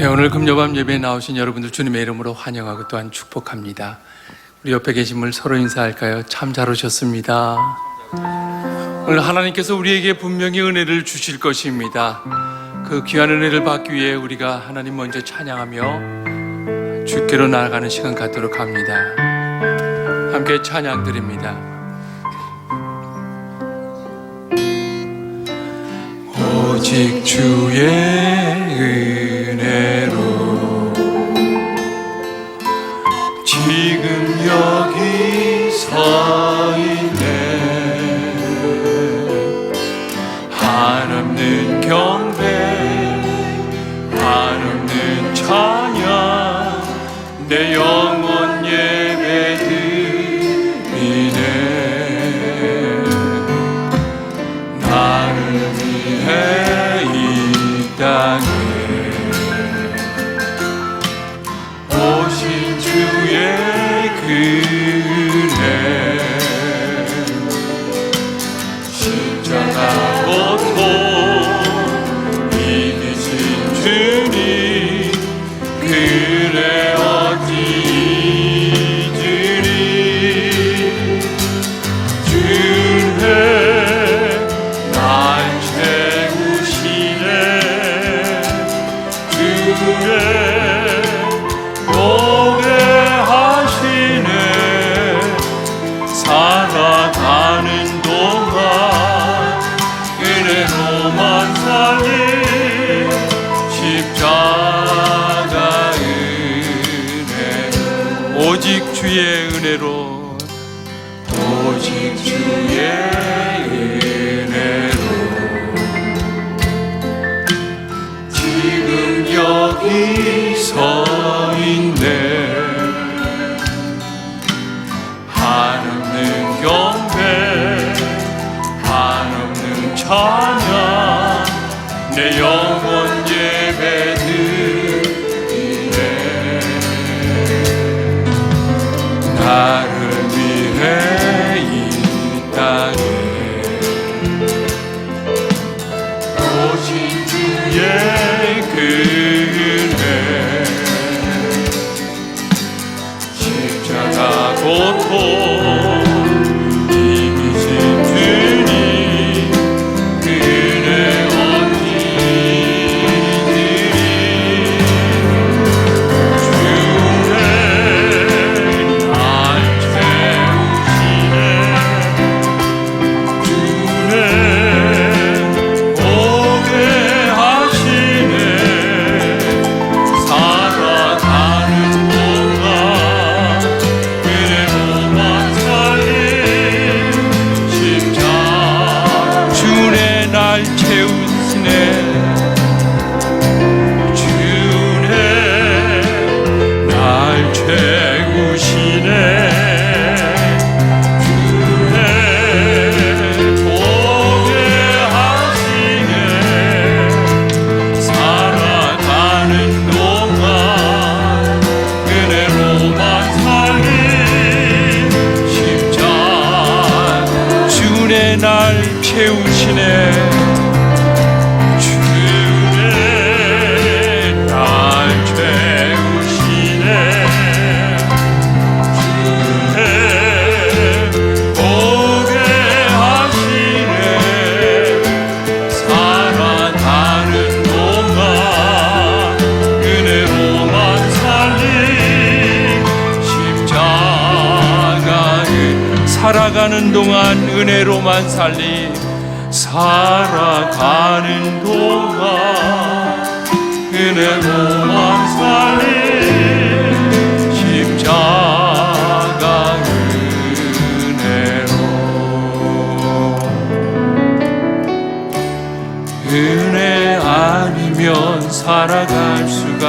네, 오늘 금요밤 예배에 나오신 여러분들 주님의 이름으로 환영하고 또한 축복합니다. 우리 옆에 계신 분 서로 인사할까요? 참 잘 오셨습니다. 오늘 하나님께서 우리에게 분명히 은혜를 주실 것입니다. 그 귀한 은혜를 받기 위해 우리가 하나님 먼저 찬양하며 주께로 나아가는 시간 갖도록 합니다. 함께 찬양 드립니다. 오직 주의 은혜로 지금 여기 서 있네. 한없는 경배 한없는 찬양 내 영혼 예배 드리네. 나를 위해 이 땅에 오신 주의 은혜 십자가 고통 이기신 주님 그래 어찌 잊으리. 주의 날 채우시네. 주의 살아가는 동안 은혜로만 살리 십자가 은혜로 오직 주의 은혜로 오직 주의 은혜로 지금 여기 서 있네. 한없는 경배 한없는 찬양 내 영혼 예배 드리네. 나를 위해 이 땅에 오신 주의 은혜 십자가 고통 이기신 주님 그래 어찌 잊으리. 주의 날 채우시네. 주의 오게 하시네. 살아가는 동안 날 채우시네. 주네 날 채우시네. 주네 보게 하시네. 살아가는 동안 은혜로만 살리 십자가 주네 날 채우시네. 살아가는 동안 은혜로만 살리 살아가는 동안 은혜로만 살리 십자가 은혜로. 은혜 아니면 살아갈 수가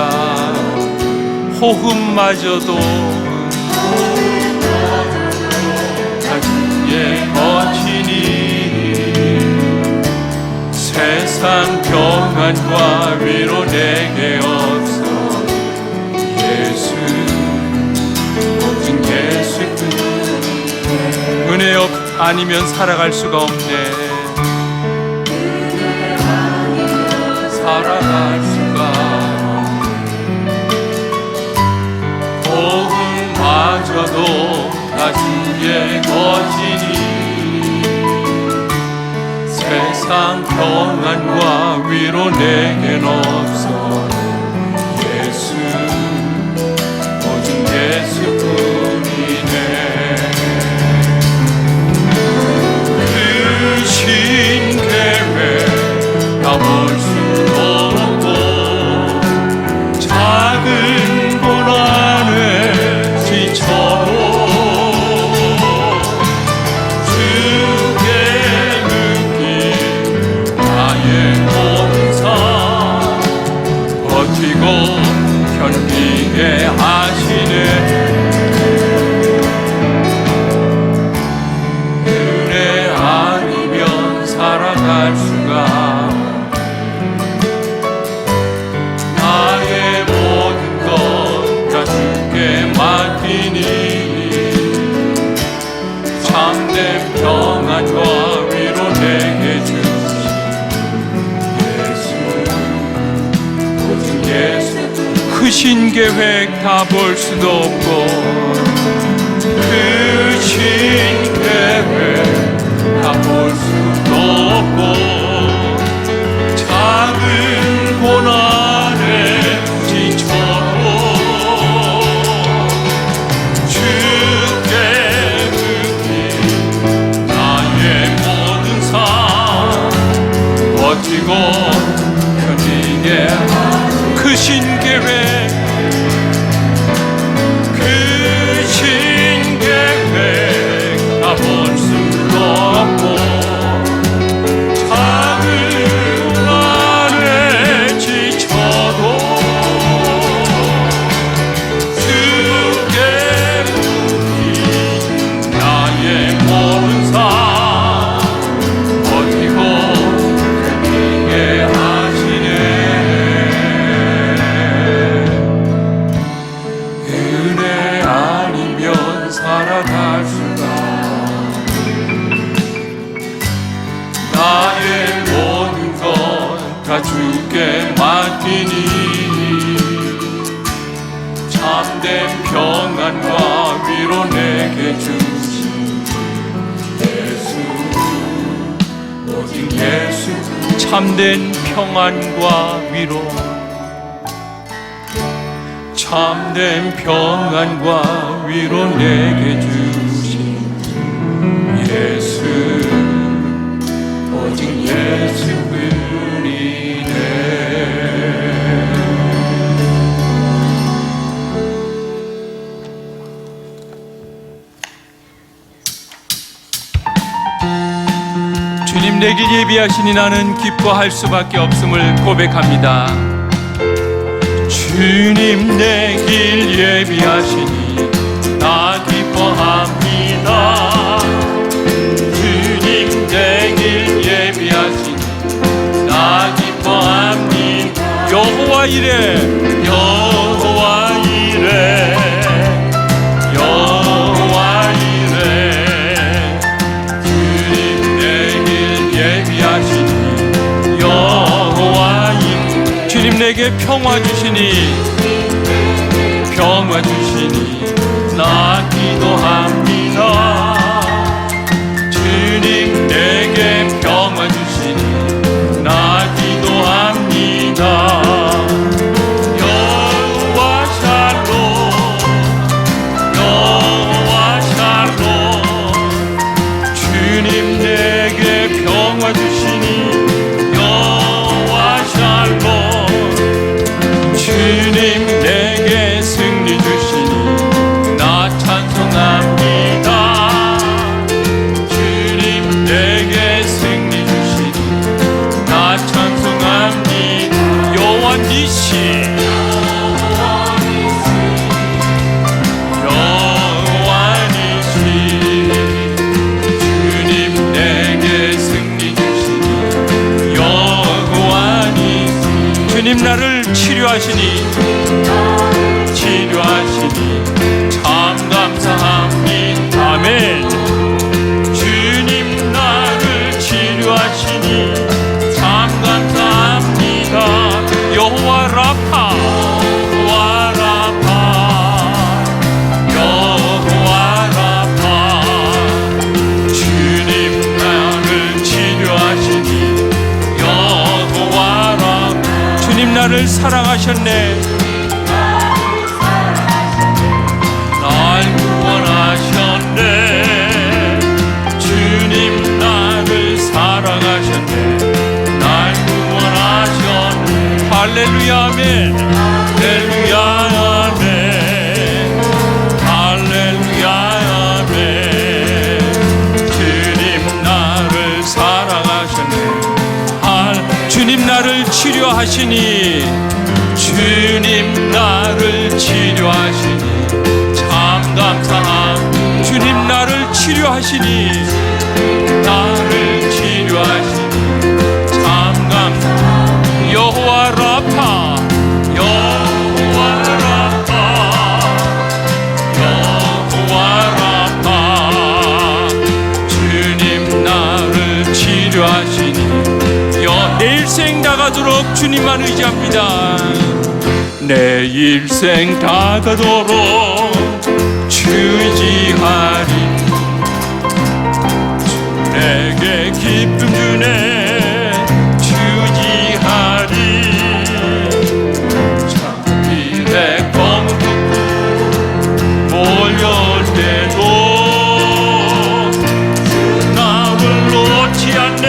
호흡마저도 거치니 세상 평안과 위로 내게 없어. 예수 오직 예수 은혜 아니면 살아갈 수가 없네. 살아갈 수가 가져도 다 주의 것이니 세상 평안과 위로 내겐 없어 예수 오직 예수뿐이네. 크신 계획 다 볼 수도 없고 작은 고난에 지쳐도 견디게 하시네. 은혜 아니면 살아갈 수가 나의 모든 것 다 주께 맡기니 참된 평안과 위로 내게 주신 예수 오직 예수 크신 계획 다 볼 수도 없고 크신 계획 다 볼 수도 없고 작은 고난에 지쳐도 주께 맡긴 나의 모든 삶 버티고 견디게 크신 계획 살아갈 수가 나의 모든 것 다 주께 맡기니 참된 평안과 위로 내게 주신 예수 오직 예수 참된 평안과 위로 참된 평안과 위로 내게 주신 예수 오직 예수뿐이네. 주님 내 길 예비하시니 나는 기뻐할 수밖에 없음을 고백합니다. 주님 내 길 예비하시니 나 기뻐합니다. 주님 내 길 예비하시니 나 기뻐합니다. 여호와 이래 여호와 이래 여호와 이래 주님 내 길 예비하시니 여호와 이래 주님 내게 평화 주시니 평화 주시니 나 기도합니다. 주님 내게 평화 주시니 나 기도합니다. 여호와 샬롬 여호와 샬롬 주님 내게 평화 주시니 여호와 샬롬 주님 내게 승리 주시니 나 찬송합니다. 주님 내게 승리 주시니 나 찬송합니다. 여호와 니시 여호와 니시 주님 내게 승리 주시니 여호와 니시 주님 나를 치료하시니 참 감사합니다. 아멘. 주님 나를 치료하시니 참 감사합니다. 여호와 라파 여호와 라파 여호와 사랑하셨네. 날 구원하셨네. 주님 나를 사랑하셨네. 날 구원하셨네. 할렐루야 아멘. 할렐루야 아멘. 할렐루야 아멘. 주님 나를 사랑하셨네. 주님 나를 치료하시니, 주님 나를 치료하시니 참 감사함. 주님 나를 치료하시니, 나를 치료하시니 참 감사함. 여호와 라파, 여호와 라파, 여호와 라파. 주님 나를 치료하시니 내 일생 다가도록 주님만 의지합니다. 내 일생 다가도록 주지하리. 내게 기쁨 주네 주지하리. 창길에 검은 폭풍 몰려올 때도 나를 놓지 않네.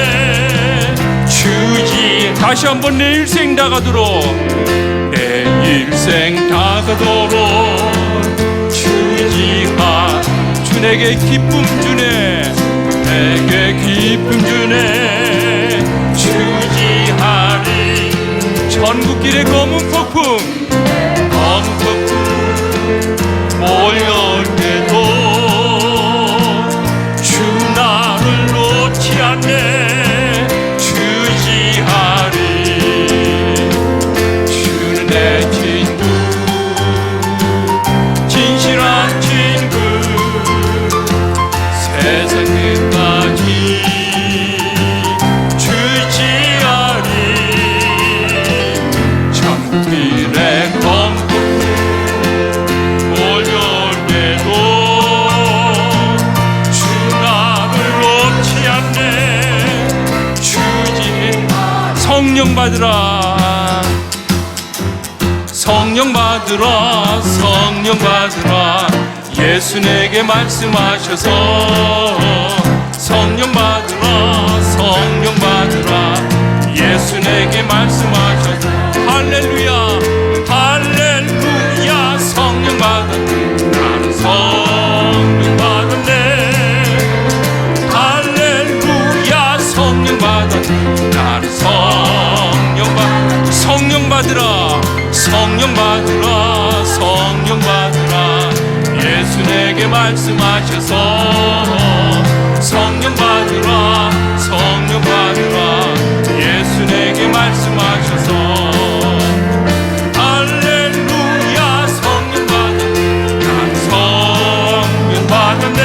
다시 한번 내 일생 다가도록, 내 일생 다가도록 주지하. 주 내게 기쁨 주네, 내게 기쁨 주네 주지하리. 전국길의 검은 폭풍, 검은 폭풍 몰려올 때도 주 나를 놓지 않네. 성령 받으라, 성령 받으라, 성령 받으라. 예수 내게 말씀하셔서 성령 받으라, 성령 받으라. 예수 내게 말씀하셔서 할렐루야, 할렐루야. 성령 받아, 나는 성령 받았네. 할렐루야. 성령 받아, 나는 성령 받으라, 성령 받으라, 성령 받으라. 예수 내게 말씀하셔서 성령 받으라, 성령 받으라. 예수 내게 말씀하셔서 할렐루야. 성령 받아, 난 성령 받았네.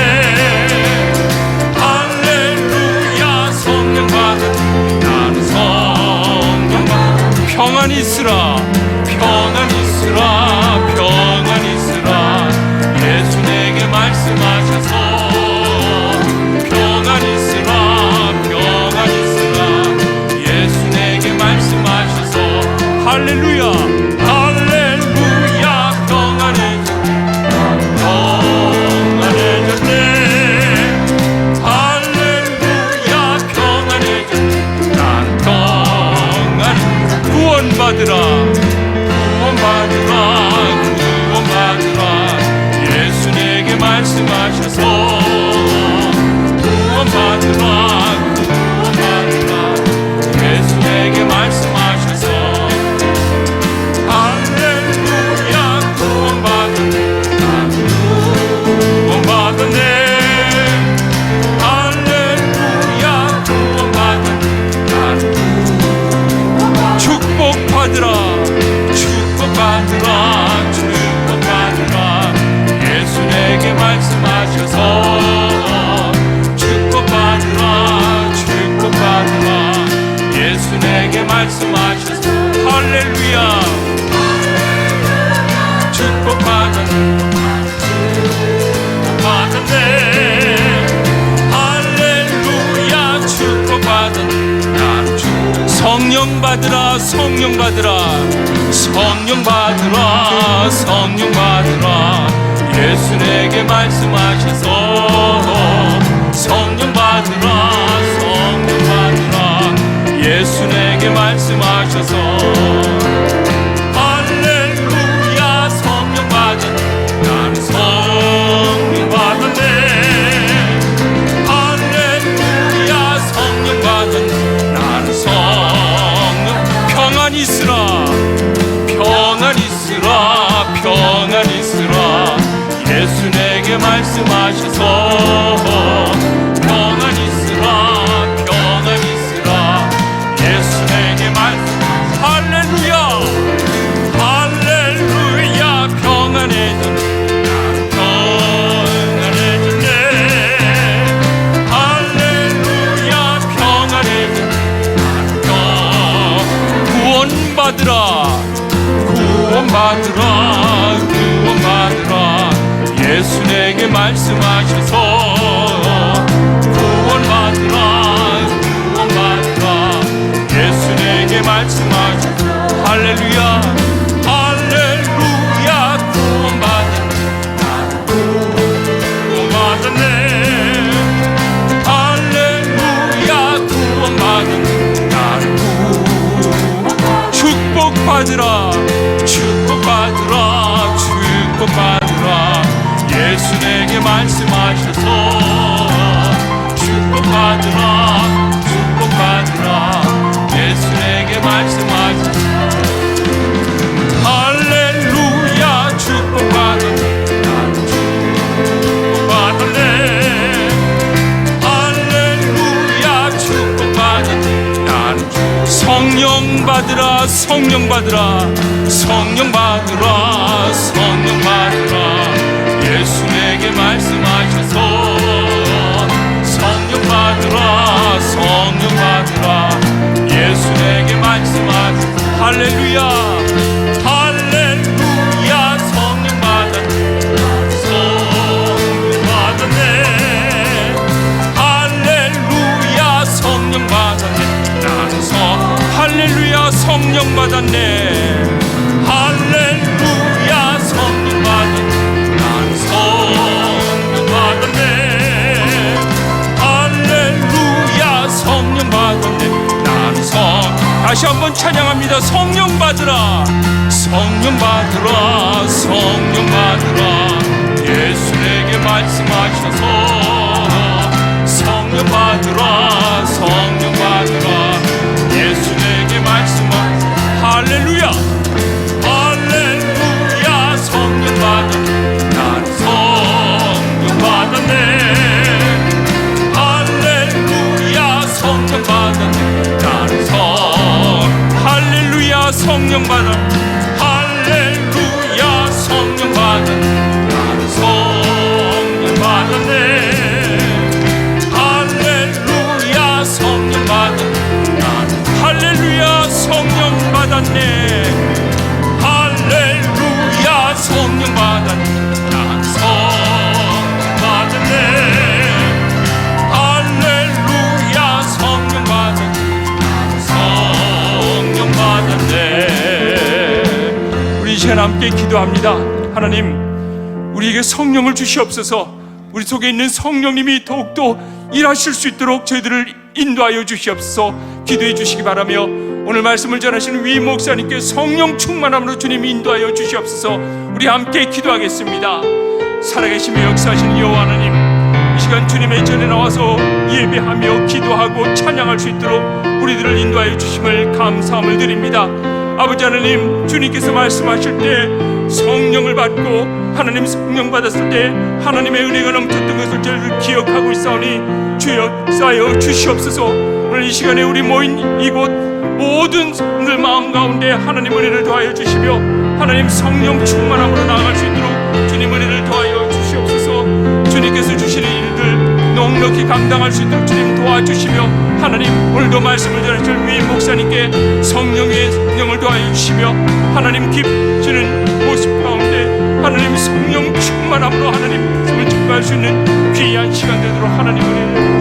할렐루야. 성령 받아, 나는 성령 받아. 평안 있으라, 평안 있으라, 평안 있으라. 예수 내게 말씀하셔서 평안 있으라, 평안 있으라. 예수 내게 말씀하셔서 할렐루야, 할렐루야. 평안해졌네. 할렐루야. 평안해졌네. 난 평안. 구원받으라, 구원받으라, 구원받으라. 예수 내게 말씀하셔서 구원받으라, 구원받으라. 예수 내게 말씀하셔서 할렐루야. 구원받았네, 구원받았네. 할렐루야. 구원받았네. 축복받으라, 축복받으라, 축복받으라. 예수 내게 말씀하셔서 축복받으라, 축복받으라. 예수 내게 말씀하셔서 할렐루야. 축복받았네, 할렐루야. 축복받았네. 성령 받으라, 성령 받으라, 성령 받으라 성령 받으라 예수 내게 말씀하셔서 성령 받으라 성령 받으라 예수 내게 말씀하셔서 할렐루야 성령 받은 나는 성령 받았네 할렐루야 성령 받은 나는 성령 평안 있으라 평안 있으라 평안 있으라 예수 내게 말씀하셔서 평안 있으라 평안 있으라 예수 내게 말씀 할렐루야 할렐루야 평안해졌네 평안해졌네 할렐루야 평안해졌네 구원받으라 구원받으라 구원받으라 예수 내게 말씀하셔서 구원받으라 구원받으라 예수 내게 말씀하셔서 할렐루야 할렐루야 구원받은 나는 구원받았네 할렐루야 구원받은 나는 축복받으라 축복받으라 축복받으라 예수 내게 말씀하셔서 축복받으라 축복받으라 예수 내게 말씀하셔서 할렐루야 축복받은 나는 축복받았네 할렐루야 축복받은 나는 성령 받으라 성령 받으라 성령 받으라 성령 받으라 예수 내게 말씀하셔서 성령 받으라 성령 받으라 예수 내게 말씀하셔서 할렐루야 할렐루야 성령 받았네 성령 받았네 할렐루야 성령 받았네 나는 할렐루야 성령 받았네 할렐루야 성령 받았네 성령 받았네 할렐루야 성령 받았네 나는 다시 한번 찬양합니다 성령 받으라 성령 받으라 성령 받으라 예수 내게 말씀하셔서 성령 받으라 성령 받으라 예수 내게 말씀하셔서 할렐루야 할렐루야 성령 받았네 나는 성령 받았네 할렐루야 성령 받았네 나는 할렐루야 성령 받았네 할렐루야 성령 받았네 나는 성령 받았네 할렐루야 성령 받았네 나는 할렐루야 성령 받았네 할렐루야 성령 받았네 난 성령 받았네 할렐루야 성령 받았네 난 성령 받았네 우리 이 시간 함께 기도합니다. 하나님 우리에게 성령을 주시옵소서. 우리 속에 있는 성령님이 더욱더 일하실 수 있도록 저희들을 인도하여 주시옵소서. 기도해 주시기 바라며 오늘 말씀을 전하시는 위 목사님께 성령 충만함으로 주님 인도하여 주시옵소서. 우리 함께 기도하겠습니다. 살아계시며 역사하시는 여호와 하나님, 이 시간 주님의 전에 나와서 예배하며 기도하고 찬양할 수 있도록 우리들을 인도하여 주심을 감사함을 드립니다. 아버지 하나님, 주님께서 말씀하실 때 성령을 받고 하나님 성령 받았을 때 하나님의 은혜가 넘쳤던 것을 저희를 기억하고 있사오니 주여 쌓여 주시옵소서. 오늘 이 시간에 우리 모인 이곳 모든 분들 마음 가운데 하나님 은혜를 더하여 주시며 하나님 성령 충만함으로 나아갈 수 있도록 주님 은혜를 더하여 주시옵소서. 주님께서 주시는 일들 넉넉히 감당할 수 있도록 주님 도와주시며 하나님 오늘도 말씀을 전하실 위인 목사님께 성령의 성령을 더하여 주시며 하나님 깊으시는 모습 가운데 하나님 성령 충만함으로 하나님 말씀을 증거할 수 있는 귀한 시간 되도록 하나님 은혜를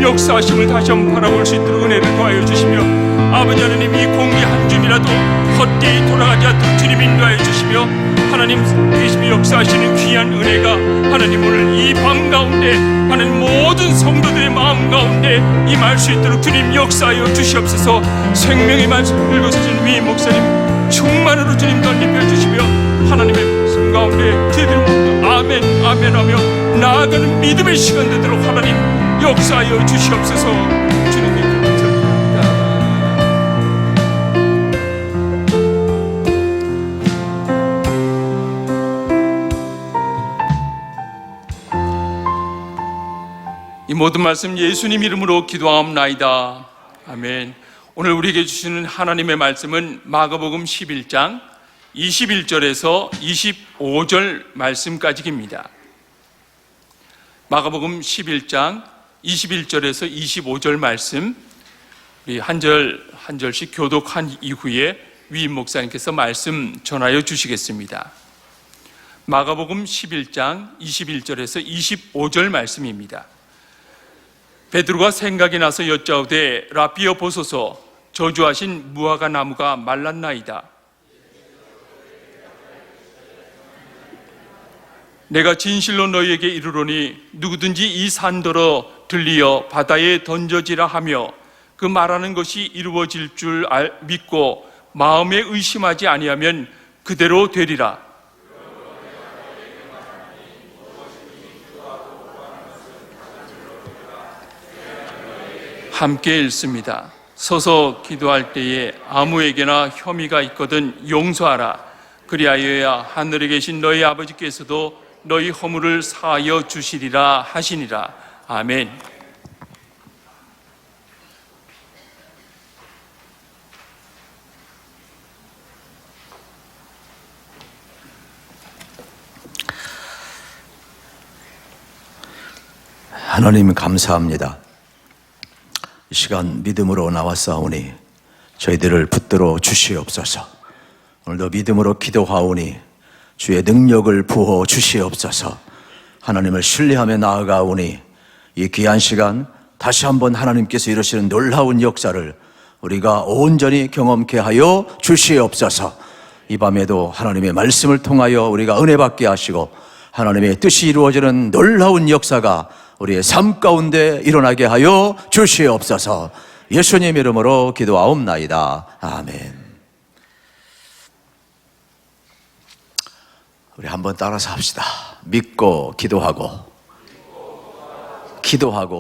주님 역사하심을 다시 한번 바라볼 수 있도록 은혜를 더하여 주시며, 아버지 하나님, 이 공기 한 줌이라도 헛되이 돌아가지 않도록 주님 인도하여 주시며, 하나님 계시며 역사하시는 귀한 은혜가 하나님 오늘 이 밤 가운데 하나님 모든 성도들의 마음 가운데 임할 수 있도록 주님 역사하여 주시옵소서. 생명의 말씀을 읽어주신 위임 목사님 충만으로 주님 덧입혀 주시며, 하나님의 말씀 가운데 저희들 모두 아멘 아멘 하며 나아가는 믿음의 시간 되도록 하나님 역사하여 주시옵소서. 주님께 감사합니다. 이 모든 말씀 예수님 이름으로 기도하옵나이다. 아멘. 오늘 우리에게 주시는 하나님의 말씀은 마가복음 11장 21절에서 25절 말씀까지입니다. 마가복음 11장 21절에서 25절 말씀, 우리 한 절 한 절씩 교독한 이후에 위임 목사님께서 말씀 전하여 주시겠습니다. 마가복음 11장 21절에서 25절 말씀입니다. 베드로가 생각이 나서 여짜오되 라비여 보소서, 저주하신 무화과 나무가 말랐나이다. 내가 진실로 너희에게 이르노니 누구든지 이 산더러 들리어 바다에 던져지라 하며 그 말하는 것이 이루어질 줄 믿고 마음에 의심하지 아니하면 그대로 되리라. 함께 읽습니다. 서서 기도할 때에 아무에게나 혐의가 있거든 용서하라. 그리하여야 하늘에 계신 너희 아버지께서도 너희 허물을 사하여 주시리라 하시니라. 아멘. 하나님 감사합니다. 이 시간 믿음으로 나왔사오니 저희들을 붙들어 주시옵소서. 오늘도 믿음으로 기도하오니 주의 능력을 부어 주시옵소서. 하나님을 신뢰하며 나아가오니 이 귀한 시간 다시 한번 하나님께서 이루시는 놀라운 역사를 우리가 온전히 경험케 하여 주시옵소서. 이 밤에도 하나님의 말씀을 통하여 우리가 은혜 받게 하시고 하나님의 뜻이 이루어지는 놀라운 역사가 우리의 삶 가운데 일어나게 하여 주시옵소서. 예수님 이름으로 기도하옵나이다. 아멘. 우리 한번 따라서 합시다. 믿고 기도하고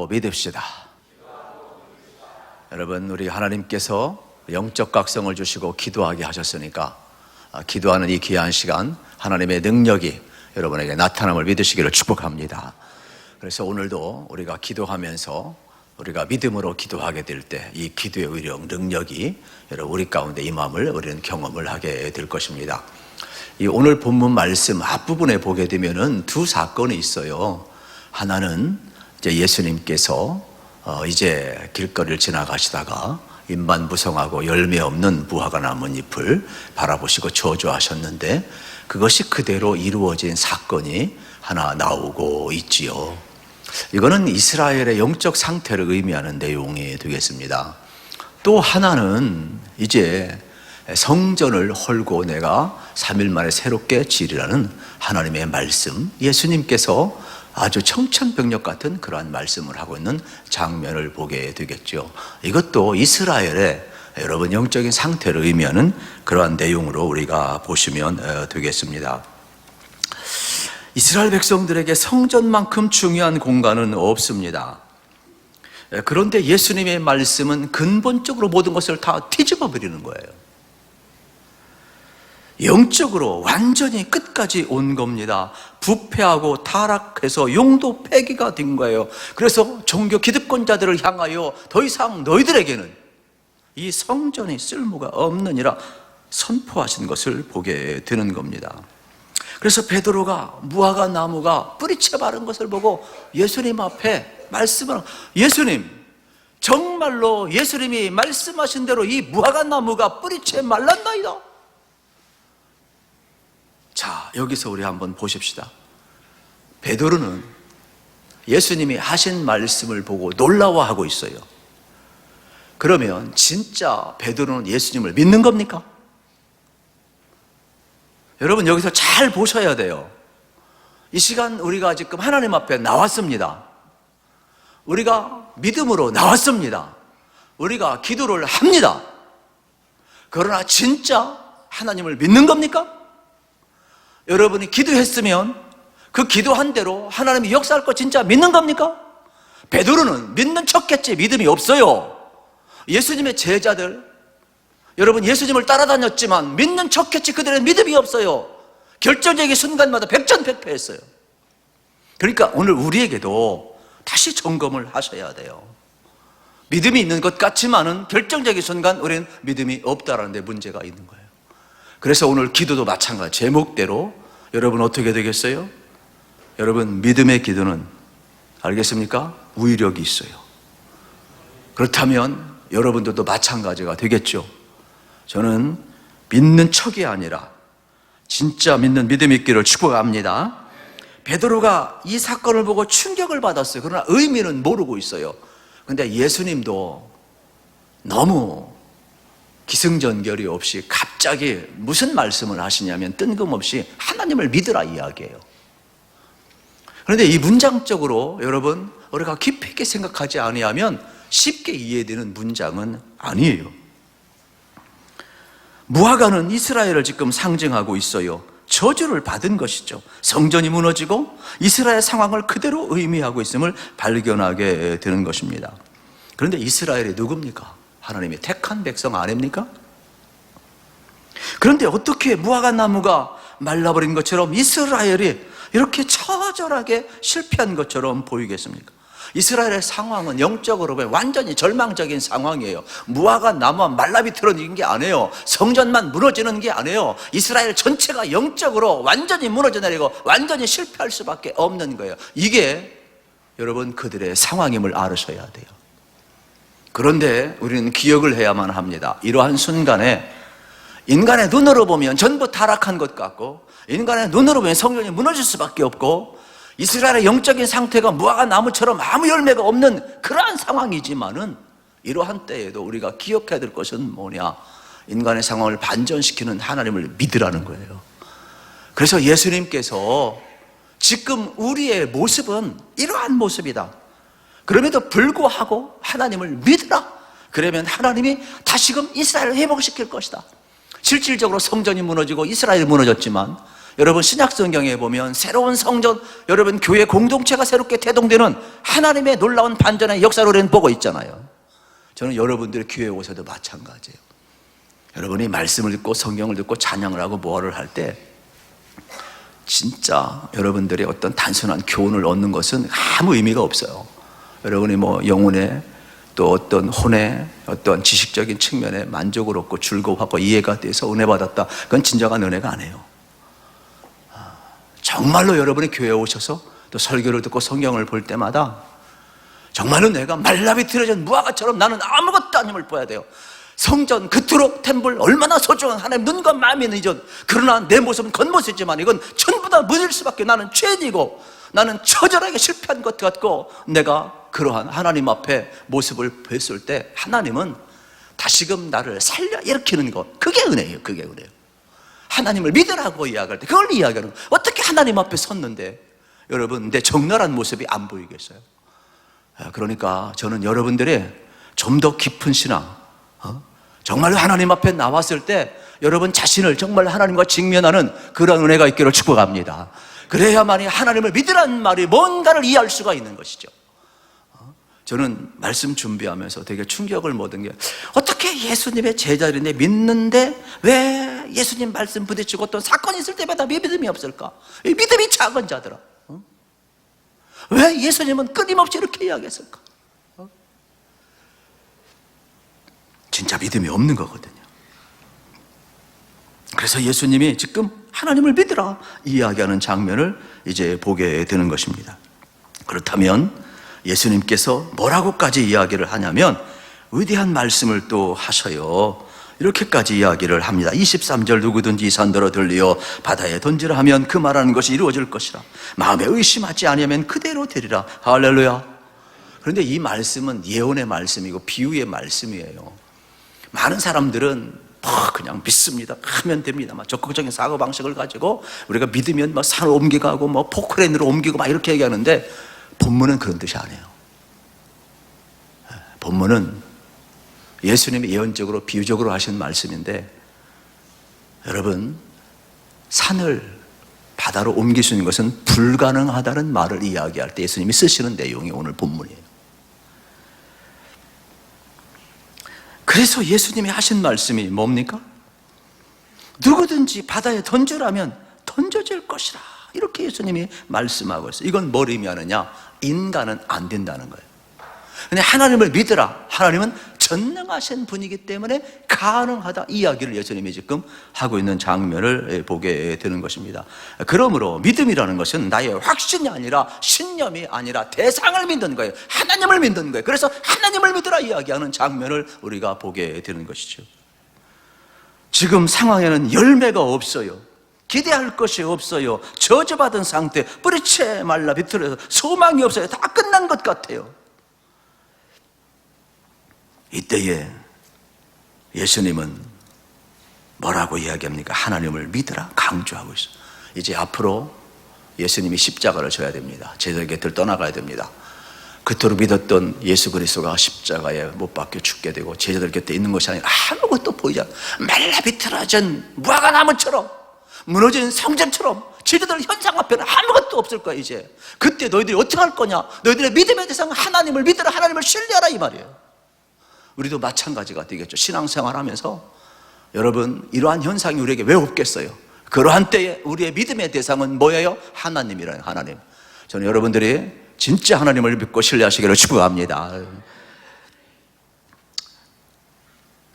믿읍시다. 여러분, 우리 하나님께서 영적 각성을 주시고 기도하게 하셨으니까 기도하는 이 귀한 시간 하나님의 능력이 여러분에게 나타남을 믿으시기를 축복합니다. 그래서 오늘도 우리가 기도하면서 우리가 믿음으로 기도하게 될 때 이 기도의 의력, 능력이 여러분 우리 가운데 임함을 우리는 경험을 하게 될 것입니다. 이 오늘 본문 말씀 앞부분에 보게 되면은 두 사건이 있어요. 하나는 이제 예수님께서 이제 길거리를 지나가시다가 인반무성하고 열매 없는 무화과 나뭇잎을 바라보시고 저주하셨는데 그것이 그대로 이루어진 사건이 하나 나오고 있지요. 이거는 이스라엘의 영적 상태를 의미하는 내용이 되겠습니다. 또 하나는 이제 성전을 헐고 내가 3일 만에 새롭게 지으리라는 하나님의 말씀, 예수님께서 아주 청천벽력 같은 그러한 말씀을 하고 있는 장면을 보게 되겠죠. 이것도 이스라엘의 여러분 영적인 상태를 의미하는 그러한 내용으로 우리가 보시면 되겠습니다. 이스라엘 백성들에게 성전만큼 중요한 공간은 없습니다. 그런데 예수님의 말씀은 근본적으로 모든 것을 다 뒤집어 버리는 거예요. 영적으로 완전히 끝까지 온 겁니다. 부패하고 타락해서 용도 폐기가 된 거예요. 그래서 종교 기득권자들을 향하여 더 이상 너희들에게는 이 성전이 쓸모가 없느니라 선포하신 것을 보게 되는 겁니다. 그래서 베드로가 무화과 나무가 뿌리채 마른 것을 보고 예수님 앞에 말씀을, 예수님, 정말로 예수님이 말씀하신 대로 이 무화과 나무가 뿌리채 말랐나이다. 자, 여기서 우리 한번 보십시다. 베드로는 예수님이 하신 말씀을 보고 놀라워하고 있어요. 그러면 진짜 베드로는 예수님을 믿는 겁니까? 여러분, 여기서 잘 보셔야 돼요. 이 시간 우리가 지금 하나님 앞에 나왔습니다. 우리가 믿음으로 나왔습니다. 우리가 기도를 합니다. 그러나 진짜 하나님을 믿는 겁니까? 여러분이 기도했으면 그 기도한 대로 하나님이 역사할 거 진짜 믿는 겁니까? 베드로는 믿는 척했지 믿음이 없어요. 예수님의 제자들, 여러분 예수님을 따라다녔지만 믿는 척했지 그들은 믿음이 없어요. 결정적인 순간마다 백전백패했어요. 그러니까 오늘 우리에게도 다시 점검을 하셔야 돼요. 믿음이 있는 것 같지만은 결정적인 순간 우리는 믿음이 없다라는 데 문제가 있는 거예요. 그래서 오늘 기도도 마찬가지, 제목대로 여러분 어떻게 되겠어요? 여러분 믿음의 기도는 알겠습니까? 우위력이 있어요. 그렇다면 여러분들도 마찬가지가 되겠죠. 저는 믿는 척이 아니라 진짜 믿는 믿음이 있기를 축복합니다. 베드로가 이 사건을 보고 충격을 받았어요. 그러나 의미는 모르고 있어요. 그런데 예수님도 너무 기승전결이 없이 갑자기 무슨 말씀을 하시냐면 뜬금없이 하나님을 믿으라 이야기해요. 그런데 이 문장적으로 여러분 우리가 깊이 있게 생각하지 아니하면 쉽게 이해되는 문장은 아니에요. 무화과는 이스라엘을 지금 상징하고 있어요. 저주를 받은 것이죠. 성전이 무너지고 이스라엘 상황을 그대로 의미하고 있음을 발견하게 되는 것입니다. 그런데 이스라엘이 누굽니까? 하나님이 택한 백성 아닙니까? 그런데 어떻게 무화과 나무가 말라버린 것처럼 이스라엘이 이렇게 처절하게 실패한 것처럼 보이겠습니까? 이스라엘의 상황은 영적으로 보면 완전히 절망적인 상황이에요. 무화과 나무만 말라비틀어진 게 아니에요. 성전만 무너지는 게 아니에요. 이스라엘 전체가 영적으로 완전히 무너져 내리고 완전히 실패할 수밖에 없는 거예요. 이게 여러분 그들의 상황임을 알으셔야 돼요. 그런데 우리는 기억을 해야만 합니다. 이러한 순간에 인간의 눈으로 보면 전부 타락한 것 같고, 인간의 눈으로 보면 성전이 무너질 수밖에 없고, 이스라엘의 영적인 상태가 무화과 나무처럼 아무 열매가 없는 그러한 상황이지만은 이러한 때에도 우리가 기억해야 될 것은 뭐냐? 인간의 상황을 반전시키는 하나님을 믿으라는 거예요. 그래서 예수님께서 지금 우리의 모습은 이러한 모습이다. 그럼에도 불구하고 하나님을 믿으라. 그러면 하나님이 다시금 이스라엘을 회복시킬 것이다. 실질적으로 성전이 무너지고 이스라엘이 무너졌지만 여러분 신약 성경에 보면 새로운 성전, 여러분 교회 공동체가 새롭게 태동되는 하나님의 놀라운 반전의 역사를 우리는 보고 있잖아요. 저는 여러분들의 교회에 오셔도 마찬가지예요. 여러분이 말씀을 듣고 성경을 듣고 찬양을 하고 모아를 할 때 진짜 여러분들의 어떤 단순한 교훈을 얻는 것은 아무 의미가 없어요. 여러분이 뭐 영혼의 또 어떤 혼의 어떤 지식적인 측면에 만족을 얻고 즐거워하고 이해가 돼서 은혜 받았다. 그건 진정한 은혜가 아니에요. 정말로 여러분이 교회에 오셔서 또 설교를 듣고 성경을 볼 때마다 정말로 내가 말라비틀어진 무화과처럼 나는 아무것도 아님을 보아야 돼요. 성전, 그토록 템플 얼마나 소중한 하나님 눈과 마음이 있는 이전, 그러나 내 모습은 겉모습이지만 이건 전부 다 무질 수밖에, 나는 죄인이고 나는 처절하게 실패한 것 같고, 내가 그러한 하나님 앞에 모습을 뵀을 때 하나님은 다시금 나를 살려 일으키는 것, 그게 은혜예요. 그게 은혜예요. 하나님을 믿으라고 이야기할 때 그걸 이야기하는 거예요. 어떻게 하나님 앞에 섰는데 여러분 내 적나라한 모습이 안 보이겠어요? 그러니까 저는 여러분들의 좀 더 깊은 신앙, 정말로 하나님 앞에 나왔을 때 여러분 자신을 정말 하나님과 직면하는 그런 은혜가 있기를 축복합니다. 그래야만이 하나님을 믿으라는 말이 뭔가를 이해할 수가 있는 것이죠. 저는 말씀 준비하면서 되게 충격을 먹은 게, 어떻게 예수님의 제자들인데 믿는데 왜 예수님 말씀 부딪히고 어떤 사건이 있을 때마다 믿음이 없을까? 이 믿음이 작은 자들아, 왜 예수님은 끊임없이 이렇게 이야기했을까? 진짜 믿음이 없는 거거든요. 그래서 예수님이 지금 하나님을 믿으라 이야기하는 장면을 이제 보게 되는 것입니다. 그렇다면 예수님께서 뭐라고까지 이야기를 하냐면 위대한 말씀을 또 하셔요. 이렇게까지 이야기를 합니다. 23절 누구든지 산더러 들리어 바다에 던지라 하면 그 말하는 것이 이루어질 것이라. 마음에 의심하지 아니하면 그대로 되리라. 할렐루야. 그런데 이 말씀은 예언의 말씀이고 비유의 말씀이에요. 많은 사람들은 그냥 믿습니다. 하면 됩니다. 적극적인 사고방식을 가지고 우리가 믿으면 산을 옮겨가고 포크레인으로 옮기고 이렇게 얘기하는데 본문은 그런 뜻이 아니에요. 본문은 예수님이 예언적으로 비유적으로 하신 말씀인데, 여러분, 산을 바다로 옮길 수 있는 것은 불가능하다는 말을 이야기할 때 예수님이 쓰시는 내용이 오늘 본문이에요. 그래서 예수님이 하신 말씀이 뭡니까? 누구든지 바다에 던져라면 던져질 것이라. 이렇게 예수님이 말씀하고 있어요. 이건 뭘 의미하느냐? 인간은 안 된다는 거예요. 근데 하나님을 믿으라. 하나님은 전능하신 분이기 때문에 가능하다. 이 이야기를 예수님이 지금 하고 있는 장면을 보게 되는 것입니다. 그러므로 믿음이라는 것은 나의 확신이 아니라 신념이 아니라 대상을 믿는 거예요. 하나님을 믿는 거예요. 그래서 하나님을 믿으라 이야기하는 장면을 우리가 보게 되는 것이죠. 지금 상황에는 열매가 없어요. 기대할 것이 없어요. 저주받은 상태, 뿌리채 말라 비틀어서 소망이 없어요. 다 끝난 것 같아요. 이때에 예수님은 뭐라고 이야기합니까? 하나님을 믿으라 강조하고 있어요. 이제 앞으로 예수님이 십자가를 져야 됩니다. 제자들 곁을 떠나가야 됩니다. 그토록 믿었던 예수 그리스도가 십자가에 못 박혀 죽게 되고 제자들 곁에 있는 것이 아니라 아무것도 보이지 않아요. 말라 비틀어진 무화과나무처럼, 무너진 성전처럼 제자들 현상 앞에는 아무것도 없을 거야. 이제 그때 너희들이 어떻게 할 거냐? 너희들의 믿음의 대상은 하나님을 믿으라, 하나님을 신뢰하라 이 말이에요. 우리도 마찬가지가 되겠죠. 신앙생활 하면서 여러분, 이러한 현상이 우리에게 왜 없겠어요? 그러한 때에 우리의 믿음의 대상은 뭐예요? 하나님이라는 하나님. 저는 여러분들이 진짜 하나님을 믿고 신뢰하시기를 축복합니다.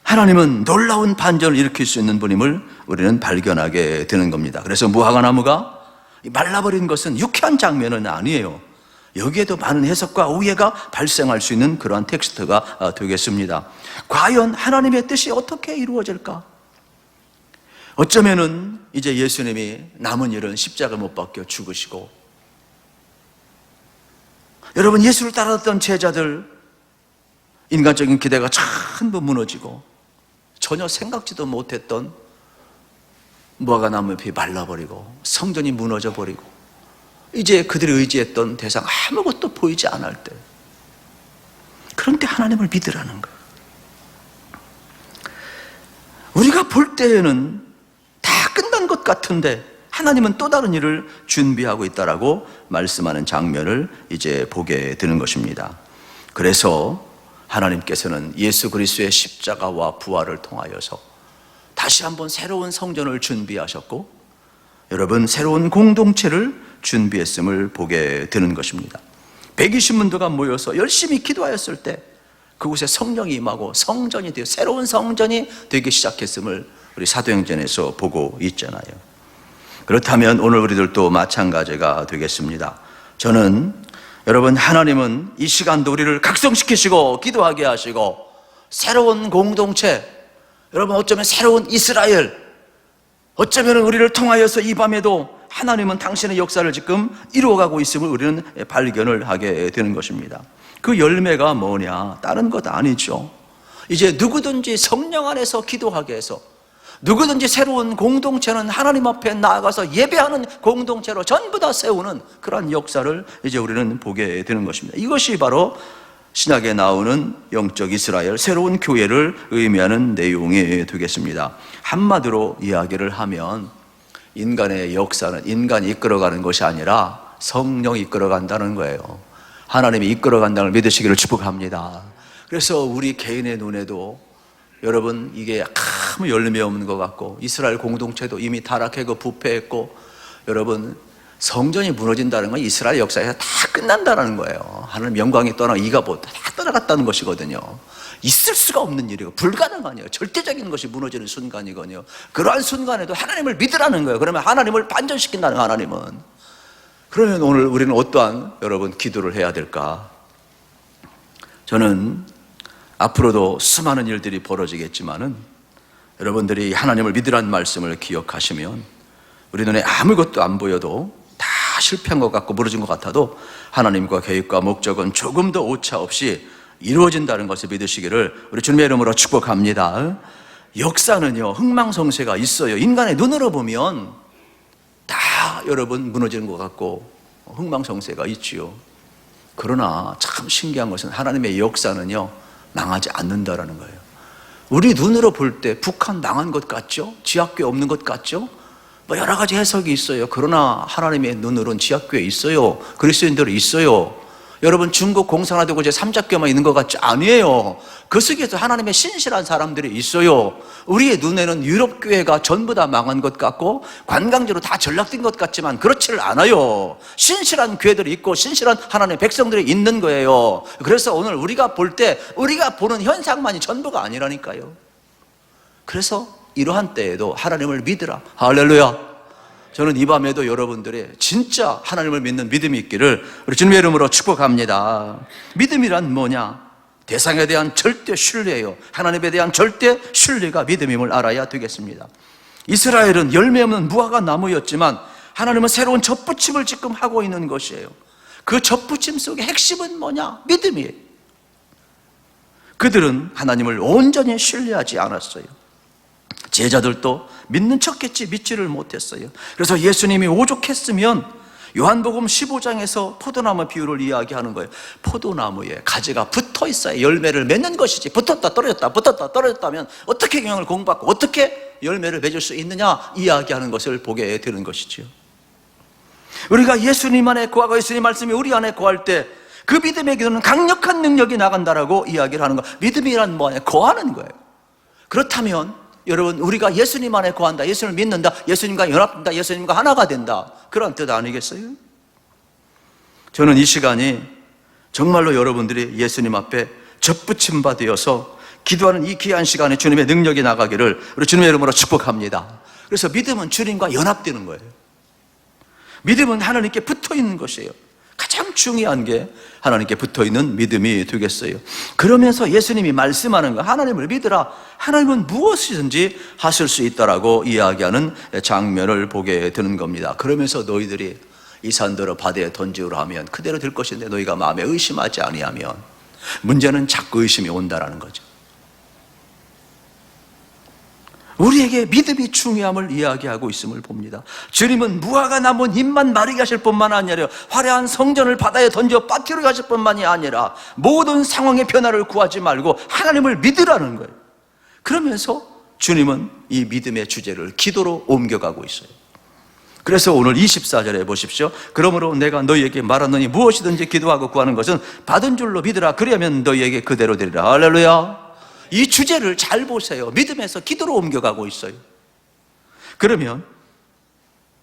하나님은 놀라운 반전을 일으킬 수 있는 분임을 우리는 발견하게 되는 겁니다. 그래서 무화과나무가 말라버린 것은 유쾌한 장면은 아니에요. 여기에도 많은 해석과 오해가 발생할 수 있는 그러한 텍스트가 되겠습니다. 과연 하나님의 뜻이 어떻게 이루어질까? 어쩌면은 이제 예수님이 남은 일은 십자가 못 박혀 죽으시고, 여러분, 예수를 따랐던 제자들 인간적인 기대가 전부 무너지고 전혀 생각지도 못했던 무화과나무 잎이 말라버리고 성전이 무너져 버리고 이제 그들이 의지했던 대상 아무것도 보이지 않을 때, 그런 때 하나님을 믿으라는 거예요. 우리가 볼 때에는 다 끝난 것 같은데 하나님은 또 다른 일을 준비하고 있다라고 말씀하는 장면을 이제 보게 되는 것입니다. 그래서 하나님께서는 예수 그리스도의 십자가와 부활을 통하여서 다시 한번 새로운 성전을 준비하셨고, 여러분, 새로운 공동체를 준비했음을 보게 되는 것입니다. 120문도가 모여서 열심히 기도하였을 때 그곳에 성령이 임하고 성전이 되어 새로운 성전이 되기 시작했음을 우리 사도행전에서 보고 있잖아요. 그렇다면 오늘 우리들도 마찬가지가 되겠습니다. 저는 여러분, 하나님은 이 시간도 우리를 각성시키시고 기도하게 하시고 새로운 공동체, 여러분, 어쩌면 새로운 이스라엘, 어쩌면 우리를 통하여서 이 밤에도 하나님은 당신의 역사를 지금 이루어가고 있음을 우리는 발견을 하게 되는 것입니다. 그 열매가 뭐냐? 다른 것 아니죠. 이제 누구든지 성령 안에서 기도하게 해서, 누구든지 새로운 공동체는 하나님 앞에 나아가서 예배하는 공동체로 전부 다 세우는 그런 역사를 이제 우리는 보게 되는 것입니다. 이것이 바로 신약에 나오는 영적 이스라엘, 새로운 교회를 의미하는 내용이 되겠습니다. 한마디로 이야기를 하면 인간의 역사는 인간이 이끌어가는 것이 아니라 성령이 이끌어간다는 거예요. 하나님이 이끌어간다는 걸 믿으시기를 축복합니다. 그래서 우리 개인의 눈에도 여러분, 이게 아무 열매 없는 것 같고 이스라엘 공동체도 이미 타락하고 부패했고, 여러분, 성전이 무너진다는 건 이스라엘 역사에서 다 끝난다는 거예요. 하나님 영광이 떠나고 이가보 다 떠나갔다는 것이거든요. 있을 수가 없는 일이고 불가능하네요. 절대적인 것이 무너지는 순간이거든요. 그러한 순간에도 하나님을 믿으라는 거예요. 그러면 하나님을 반전시킨다는, 하나님은. 그러면 오늘 우리는 어떠한 여러분 기도를 해야 될까? 저는 앞으로도 수많은 일들이 벌어지겠지만은 여러분들이 하나님을 믿으라는 말씀을 기억하시면 우리 눈에 아무것도 안 보여도 다 실패한 것 같고 무너진 것 같아도 하나님과 계획과 목적은 조금도 오차 없이 이루어진다는 것을 믿으시기를 우리 주님의 이름으로 축복합니다. 역사는요, 흥망성쇠가 있어요. 인간의 눈으로 보면 다 여러분 무너지는 것 같고 흥망성쇠가 있지요. 그러나 참 신기한 것은 하나님의 역사는요, 망하지 않는다라는 거예요. 우리 눈으로 볼 때 북한 망한 것 같죠? 지하교회 없는 것 같죠? 뭐 여러 가지 해석이 있어요. 그러나 하나님의 눈으로는 지하교회 있어요. 그리스도인들이 있어요. 여러분 중국 공산화되고 이제 삼자교만 있는 것 같지? 아니에요. 그 속에서 하나님의 신실한 사람들이 있어요. 우리의 눈에는 유럽 교회가 전부 다 망한 것 같고 관광지로 다 전락된 것 같지만 그렇지를 않아요. 신실한 교회들이 있고 신실한 하나님의 백성들이 있는 거예요. 그래서 오늘 우리가 볼 때 우리가 보는 현상만이 전부가 아니라니까요. 그래서 이러한 때에도 하나님을 믿으라. 할렐루야. 저는 이 밤에도 여러분들의 진짜 하나님을 믿는 믿음이 있기를 우리 주님의 이름으로 축복합니다. 믿음이란 뭐냐? 대상에 대한 절대 신뢰예요. 하나님에 대한 절대 신뢰가 믿음임을 알아야 되겠습니다. 이스라엘은 열매 없는 무화과 나무였지만 하나님은 새로운 젖붙임을 지금 하고 있는 것이에요. 그 젖붙임 속의 핵심은 뭐냐? 믿음이에요. 그들은 하나님을 온전히 신뢰하지 않았어요. 제자들도 믿는 척했지 믿지를 못했어요. 그래서 예수님이 오죽했으면 요한복음 15장에서 포도나무 비유를 이야기하는 거예요. 포도나무에 가지가 붙어 있어야 열매를 맺는 것이지 붙었다 떨어졌다 붙었다 떨어졌다면 어떻게 경영을 공부하고 어떻게 열매를 맺을 수 있느냐 이야기하는 것을 보게 되는 것이지요. 우리가 예수님 안에 거하고 예수님 말씀이 우리 안에 거할 때 그 믿음의 기도는 강력한 능력이 나간다라고 이야기를 하는 거예요. 믿음이란 뭐냐? 거하는 거예요. 그렇다면 여러분 우리가 예수님 안에 거한다, 예수님을 믿는다, 예수님과 연합된다, 예수님과 하나가 된다, 그런 뜻 아니겠어요? 저는 이 시간이 정말로 여러분들이 예수님 앞에 젖붙임 받으어서 기도하는 이 귀한 시간에 주님의 능력이 나가기를 우리 주님의 이름으로 축복합니다. 그래서 믿음은 주님과 연합되는 거예요. 믿음은 하나님께 붙어있는 것이에요. 가장 중요한 게 하나님께 붙어있는 믿음이 되겠어요. 그러면서 예수님이 말씀하는 거, 하나님을 믿으라. 하나님은 무엇이든지 하실 수 있다라고 이야기하는 장면을 보게 되는 겁니다. 그러면서 너희들이 이 산들을 바다에 던지우라 하면 그대로 될 것인데 너희가 마음에 의심하지 아니하면, 문제는 자꾸 의심이 온다라는 거죠. 우리에게 믿음이 중요함을 이야기하고 있음을 봅니다. 주님은 무화과 나무 잎만 마르게 하실 뿐만 아니라 화려한 성전을 바다에 던져 빠뜨리게 하실 뿐만이 아니라 모든 상황의 변화를 구하지 말고 하나님을 믿으라는 거예요. 그러면서 주님은 이 믿음의 주제를 기도로 옮겨가고 있어요. 그래서 오늘 24절에 보십시오. 그러므로 내가 너희에게 말하노니 무엇이든지 기도하고 구하는 것은 받은 줄로 믿으라. 그리하면 너희에게 그대로 되리라. 할렐루야. 이 주제를 잘 보세요. 믿음에서 기도로 옮겨가고 있어요. 그러면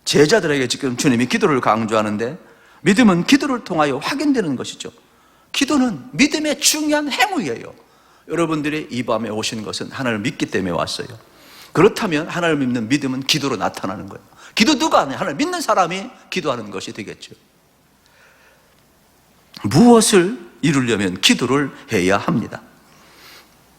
제자들에게 지금 주님이 기도를 강조하는데, 믿음은 기도를 통하여 확인되는 것이죠. 기도는 믿음의 중요한 행위예요. 여러분들이 이 밤에 오신 것은 하나님을 믿기 때문에 왔어요. 그렇다면 하나님을 믿는 믿음은 기도로 나타나는 거예요. 기도 누가 하냐? 하나님을 믿는 사람이 기도하는 것이 되겠죠. 무엇을 이루려면 기도를 해야 합니다.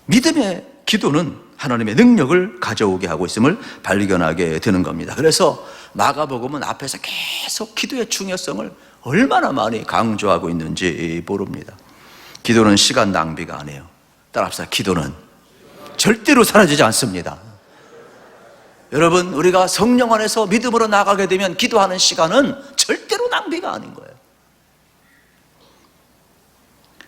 믿음의 기도는 하나님의 능력을 가져오게 하고 있음을 발견하게 되는 겁니다. 그래서 마가복음은 앞에서 계속 기도의 중요성을 얼마나 많이 강조하고 있는지 모릅니다. 기도는 시간 낭비가 아니에요. 따라합시다. 기도는 절대로 사라지지 않습니다. 여러분, 우리가 성령 안에서 믿음으로 나가게 되면 기도하는 시간은 절대로 낭비가 아닌 거예요.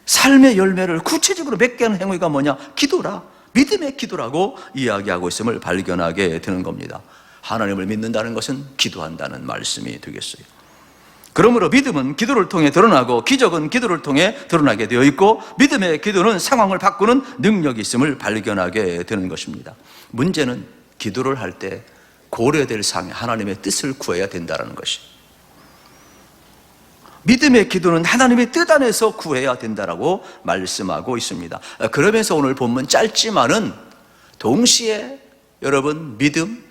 삶의 열매를 구체적으로 맺게 하는 행위가 뭐냐? 기도라. 믿음의 기도라고 이야기하고 있음을 발견하게 되는 겁니다. 하나님을 믿는다는 것은 기도한다는 말씀이 되겠어요. 그러므로 믿음은 기도를 통해 드러나고 기적은 기도를 통해 드러나게 되어 있고, 믿음의 기도는 상황을 바꾸는 능력이 있음을 발견하게 되는 것입니다. 문제는 기도를 할 때 고려될 사항에 하나님의 뜻을 구해야 된다는 것이. 믿음의 기도는 하나님의 뜻 안에서 구해야 된다라고 말씀하고 있습니다. 그러면서 오늘 본문 짧지만은 동시에 여러분 믿음,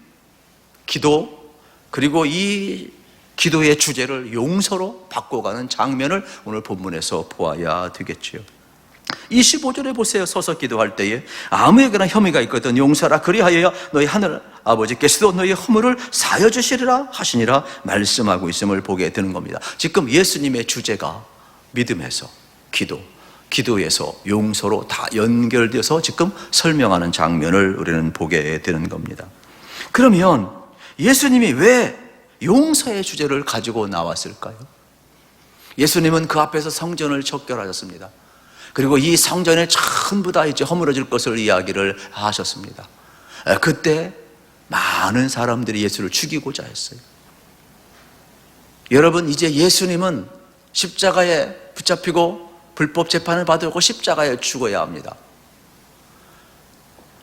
기도, 그리고 이 기도의 주제를 용서로 바꿔가는 장면을 오늘 본문에서 보아야 되겠죠. 25절에 보세요. 서서 기도할 때에 아무에게나 혐의가 있거든 용서하라. 그리하여 너희 하늘 아버지께서도 너희 허물을 사여 주시리라 하시니라 말씀하고 있음을 보게 되는 겁니다. 지금 예수님의 주제가 믿음에서 기도에서 용서로 다 연결돼서 지금 설명하는 장면을 우리는 보게 되는 겁니다. 그러면 예수님이 왜 용서의 주제를 가지고 나왔을까요? 예수님은 그 앞에서 성전을 적결하셨습니다. 그리고 이 성전에 전부 다 이제 허물어질 것을 이야기를 하셨습니다. 그때 많은 사람들이 예수를 죽이고자 했어요. 여러분, 이제 예수님은 십자가에 붙잡히고 불법 재판을 받고 십자가에 죽어야 합니다.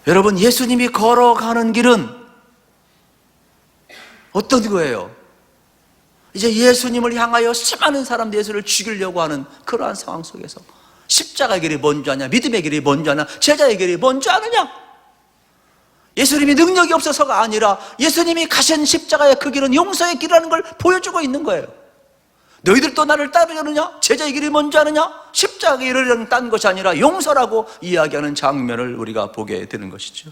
여러분, 예수님이 걸어가는 길은 어떤 거예요? 이제 예수님을 향하여 수많은 사람들이 예수를 죽이려고 하는 그러한 상황 속에서 십자가의 길이 먼저 하냐, 믿음의 길이 먼저 하냐, 제자의 길이 먼저 하느냐? 예수님이 능력이 없어서가 아니라 예수님이 가신 십자가의 그 길은 용서의 길이라는 걸 보여주고 있는 거예요. 너희들도 나를 따르려느냐? 제자의 길이 먼저 하느냐? 십자가의 길을 딴 것이 아니라 용서라고 이야기하는 장면을 우리가 보게 되는 것이죠.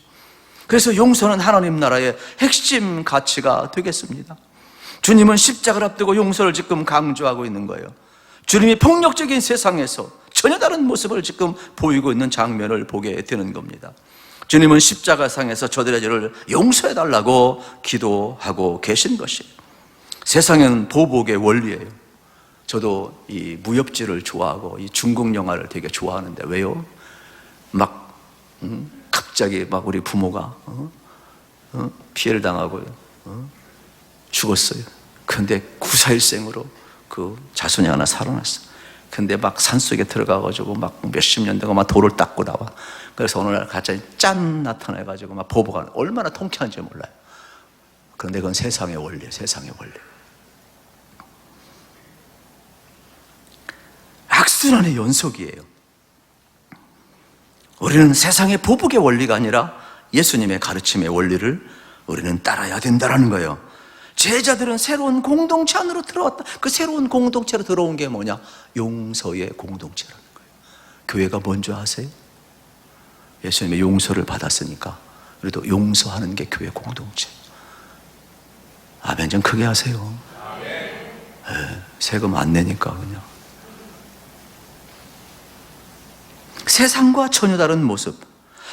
그래서 용서는 하나님 나라의 핵심 가치가 되겠습니다. 주님은 십자가를 앞두고 용서를 지금 강조하고 있는 거예요. 주님이 폭력적인 세상에서 전혀 다른 모습을 지금 보이고 있는 장면을 보게 되는 겁니다. 주님은 십자가상에서 저들의 죄를 용서해달라고 기도하고 계신 것이에요. 세상에는 보복의 원리예요. 저도 이 무협지를 좋아하고 이 중국 영화를 되게 좋아하는데 왜요? 막 갑자기 막 우리 부모가 피해를 당하고 죽었어요. 그런데 구사일생으로 그 자손이 하나 살아났어. 근데 막 산속에 들어가가지고 막 몇십 년 동안 막 돌을 닦고 나와. 그래서 어느 날 갑자기 짠 나타나가지고 막 보복하는, 얼마나 통쾌한지 몰라요. 그런데 그건 세상의 원리예요. 세상의 원리. 악순환의 연속이에요. 우리는 세상의 보복의 원리가 아니라 예수님의 가르침의 원리를 우리는 따라야 된다는 거예요. 제자들은 새로운 공동체 안으로 들어왔다. 그 새로운 공동체로 들어온 게 뭐냐? 용서의 공동체라는 거예요. 교회가 먼저 하세요. 예수님의 용서를 받았으니까 우리도 용서하는 게 교회 공동체. 아멘 좀 크게 하세요. 세금 안 내니까 그냥. 세상과 전혀 다른 모습,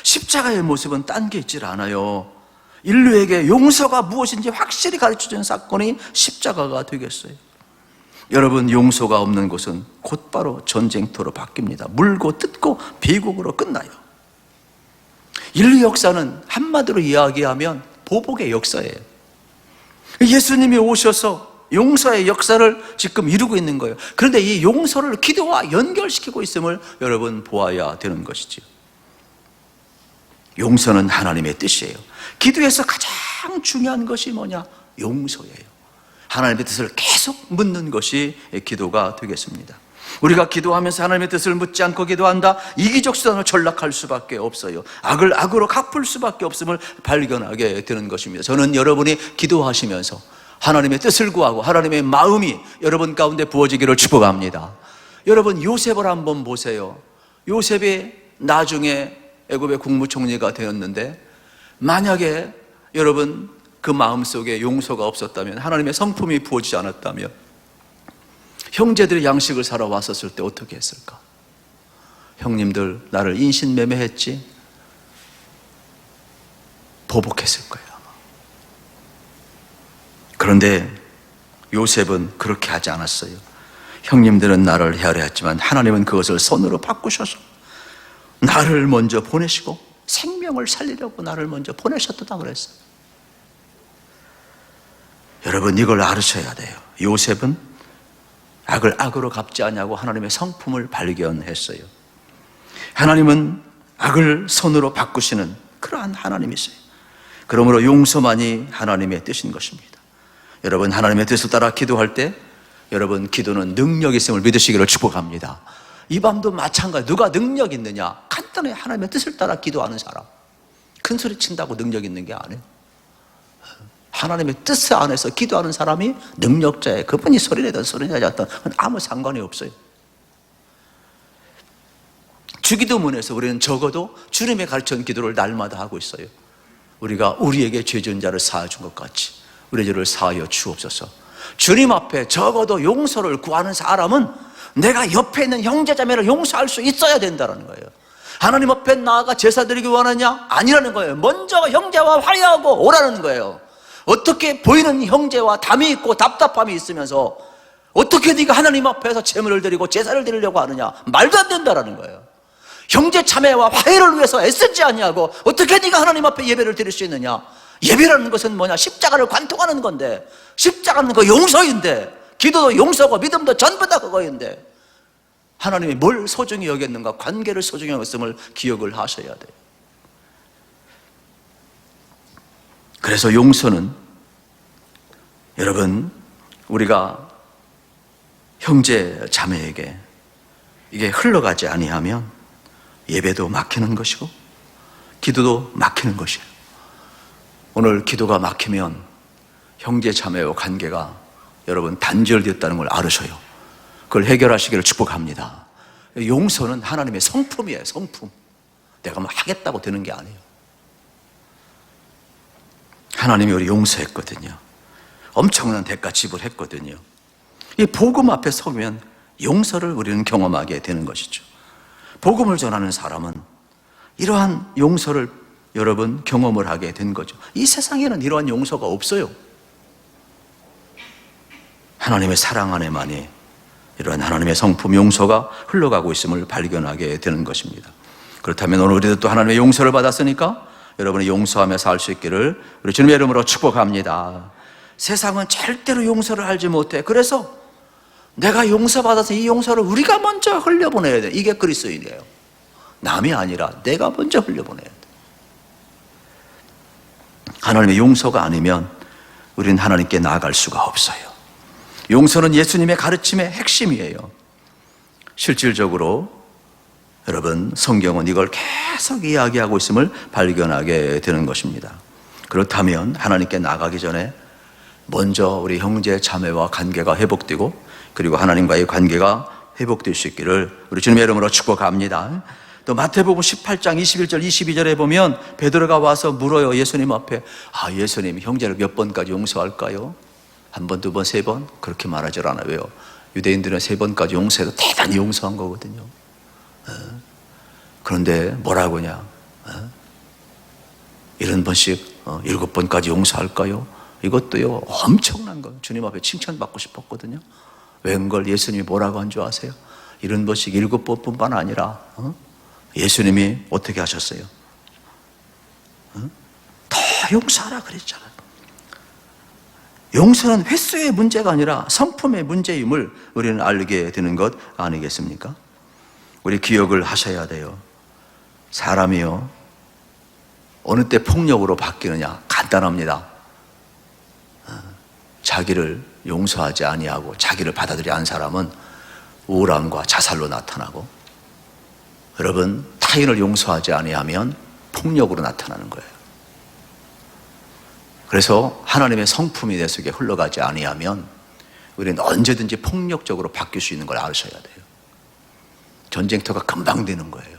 십자가의 모습은 딴 게 있질 않아요. 인류에게 용서가 무엇인지 확실히 가르쳐주는 사건이 십자가가 되겠어요. 여러분, 용서가 없는 곳은 곧바로 전쟁터로 바뀝니다. 물고 뜯고 비극으로 끝나요. 인류 역사는 한마디로 이야기하면 보복의 역사예요. 예수님이 오셔서 용서의 역사를 지금 이루고 있는 거예요. 그런데 이 용서를 기도와 연결시키고 있음을 여러분 보아야 되는 것이죠. 용서는 하나님의 뜻이에요. 기도에서 가장 중요한 것이 뭐냐? 용서예요. 하나님의 뜻을 계속 묻는 것이 기도가 되겠습니다. 우리가 기도하면서 하나님의 뜻을 묻지 않고 기도한다? 이기적 수단으로 전락할 수밖에 없어요. 악을 악으로 갚을 수밖에 없음을 발견하게 되는 것입니다. 저는 여러분이 기도하시면서 하나님의 뜻을 구하고 하나님의 마음이 여러분 가운데 부어지기를 축복합니다. 여러분, 요셉을 한번 보세요. 요셉이 나중에 애굽의 국무총리가 되었는데, 만약에 여러분 그 마음속에 용서가 없었다면, 하나님의 성품이 부어지지 않았다면, 형제들이 양식을 사러 왔었을 때 어떻게 했을까? 형님들 나를 인신매매했지? 보복했을 거예요. 그런데 요셉은 그렇게 하지 않았어요. 형님들은 나를 헤아려했지만 하나님은 그것을 선으로 바꾸셔서 나를 먼저 보내시고 생명을 살리려고 나를 먼저 보내셨다 그랬어요. 여러분, 이걸 알으셔야 돼요. 요셉은 악을 악으로 갚지 않냐고 하나님의 성품을 발견했어요. 하나님은 악을 선으로 바꾸시는 그러한 하나님이세요. 그러므로 용서만이 하나님의 뜻인 것입니다. 여러분, 하나님의 뜻을 따라 기도할 때 여러분 기도는 능력이 있음을 믿으시기를 축복합니다. 이 밤도 마찬가지. 누가 능력 있느냐? 간단히 하나님의 뜻을 따라 기도하는 사람. 큰 소리 친다고 능력 있는 게 아니에요. 하나님의 뜻 안에서 기도하는 사람이 능력자예요. 그분이 소리 내든 소리 내지 않든 아무 상관이 없어요. 주기도문에서 우리는 적어도 주님의 가르쳐준 기도를 날마다 하고 있어요. 우리가 우리에게 죄 지은 자를 사하여 준 것 같이 우리 죄를 사하여 주옵소서. 주님 앞에 적어도 용서를 구하는 사람은 내가 옆에 있는 형제자매를 용서할 수 있어야 된다는 거예요. 하나님 앞에 나아가 제사 드리기 원하냐? 아니라는 거예요. 먼저 형제와 화해하고 오라는 거예요. 어떻게 보이는 형제와 담이 있고 답답함이 있으면서 어떻게 네가 하나님 앞에서 제물을 드리고 제사를 드리려고 하느냐? 말도 안 된다는 거예요. 형제 자매와 화해를 위해서 애쓰지 않냐고 어떻게 네가 하나님 앞에 예배를 드릴 수 있느냐? 예배라는 것은 뭐냐? 십자가를 관통하는 건데, 십자가는 그 용서인데, 기도도 용서고 믿음도 전부 다 그거인데 하나님이 뭘 소중히 여겼는가? 관계를 소중히 여겼음을 기억을 하셔야 돼요. 그래서 용서는 여러분, 우리가 형제 자매에게 이게 흘러가지 아니하면 예배도 막히는 것이고 기도도 막히는 것이에요. 오늘 기도가 막히면 형제 자매와 관계가 여러분 단절되었다는 걸 알으셔요. 그걸 해결하시기를 축복합니다. 용서는 하나님의 성품이에요. 성품. 내가 뭐 하겠다고 되는 게 아니에요. 하나님이 우리 용서했거든요. 엄청난 대가 지불했거든요. 이 복음 앞에 서면 용서를 우리는 경험하게 되는 것이죠. 복음을 전하는 사람은 이러한 용서를 여러분 경험을 하게 된 거죠. 이 세상에는 이러한 용서가 없어요. 하나님의 사랑 안에만이 이러한 하나님의 성품 용서가 흘러가고 있음을 발견하게 되는 것입니다. 그렇다면 오늘 우리도 또 하나님의 용서를 받았으니까 여러분이 용서하며 살 수 있기를 우리 주님의 이름으로 축복합니다. 세상은 절대로 용서를 알지 못해. 그래서 내가 용서받아서 이 용서를 우리가 먼저 흘려보내야 돼. 이게 그리스도인이에요. 남이 아니라 내가 먼저 흘려보내야 돼. 하나님의 용서가 아니면 우리는 하나님께 나아갈 수가 없어요. 용서는 예수님의 가르침의 핵심이에요. 실질적으로 여러분 성경은 이걸 계속 이야기하고 있음을 발견하게 되는 것입니다. 그렇다면 하나님께 나가기 전에 먼저 우리 형제 자매와 관계가 회복되고 그리고 하나님과의 관계가 회복될 수 있기를 우리 주님의 이름으로 축복합니다. 또 마태복음 18장 21절 22절에 보면 베드로가 와서 물어요. 예수님 앞에. 예수님, 형제를 몇 번까지 용서할까요? 한 번, 두 번, 세 번? 그렇게 말하지 않아요. 왜요? 유대인들은 세 번까지 용서해도 대단히 용서한 거거든요. 그런데 뭐라고 하냐? 70번씩 7번까지 용서할까요? 이것도요 엄청난 거. 주님 앞에 칭찬받고 싶었거든요. 웬걸 예수님이 뭐라고 한 줄 아세요? 70번씩 7번뿐만 아니라 예수님이 어떻게 하셨어요? 더 용서하라 그랬잖아요. 용서는 횟수의 문제가 아니라 성품의 문제임을 우리는 알게 되는 것 아니겠습니까? 우리 기억을 하셔야 돼요. 사람이요 어느 때 폭력으로 바뀌느냐? 간단합니다. 자기를 용서하지 아니하고 자기를 받아들이지 않은 사람은 우울함과 자살로 나타나고, 여러분 타인을 용서하지 아니하면 폭력으로 나타나는 거예요. 그래서 하나님의 성품이 내 속에 흘러가지 아니하면 우리는 언제든지 폭력적으로 바뀔 수 있는 걸 아셔야 돼요. 전쟁터가 금방 되는 거예요.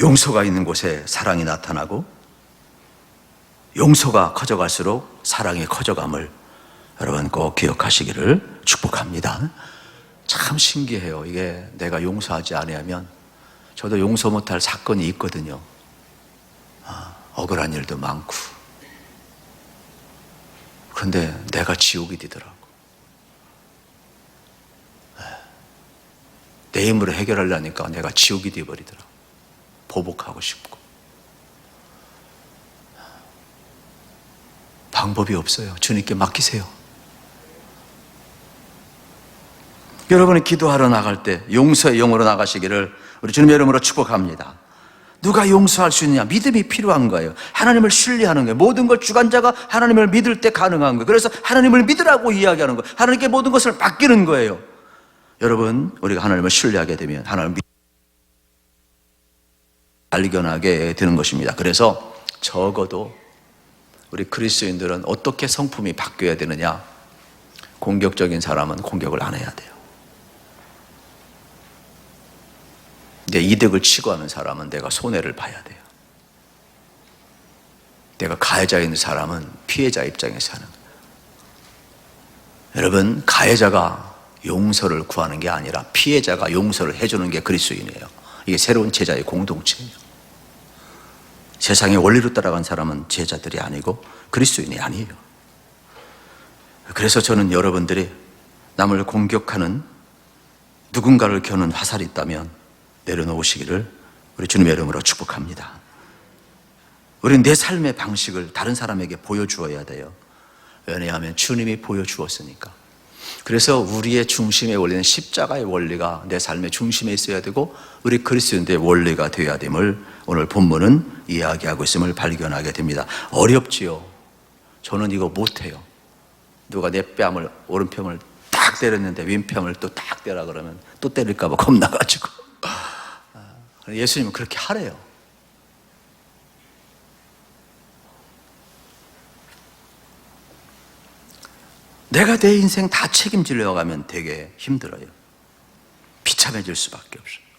용서가 있는 곳에 사랑이 나타나고 용서가 커져갈수록 사랑이 커져감을 여러분 꼭 기억하시기를 축복합니다. 참 신기해요. 이게 내가 용서하지 않으면 저도 용서 못할 사건이 있거든요. 억울한 일도 많고. 그런데 내가 지옥이 되더라고. 내 힘으로 해결하려니까 내가 지옥이 되어버리더라고. 보복하고 싶고. 방법이 없어요. 주님께 맡기세요. 여러분이 기도하러 나갈 때 용서의 영으로 나가시기를 우리 주님의 이름으로 축복합니다. 누가 용서할 수 있느냐? 믿음이 필요한 거예요. 하나님을 신뢰하는 거예요. 모든 걸 주관자가 하나님을 믿을 때 가능한 거예요. 그래서 하나님을 믿으라고 이야기하는 거예요. 하나님께 모든 것을 맡기는 거예요. 여러분, 우리가 하나님을 신뢰하게 되면 하나님을 발견하게 되는 것입니다. 그래서 적어도 우리 그리스도인들은 어떻게 성품이 바뀌어야 되느냐? 공격적인 사람은 공격을 안 해야 돼요. 내 이득을 추구하는 사람은 내가 손해를 봐야 돼요. 내가 가해자인 사람은 피해자 입장에서 하는 거예요. 여러분, 가해자가 용서를 구하는 게 아니라 피해자가 용서를 해주는 게 그리스도인이에요. 이게 새로운 제자의 공동체예요. 세상의 원리로 따라간 사람은 제자들이 아니고 그리스도인이 아니에요. 그래서 저는 여러분들이 남을 공격하는 누군가를 겨눈 화살이 있다면 내려놓으시기를 우리 주님의 이름으로 축복합니다. 우리는 내 삶의 방식을 다른 사람에게 보여주어야 돼요. 왜냐하면 주님이 보여주었으니까. 그래서 우리의 중심의 원리는 십자가의 원리가 내 삶의 중심에 있어야 되고 우리 그리스도인의 원리가 되어야 됨을 오늘 본문은 이야기하고 있음을 발견하게 됩니다. 어렵지요. 저는 이거 못해요. 누가 내 뺨을, 오른편을 딱 때렸는데 왼편을 또 딱 때라 그러면 또 때릴까 봐 겁나가지고. 예수님은 그렇게 하래요. 내가 내 인생 다 책임지려고 하면 되게 힘들어요. 비참해질 수밖에 없어요.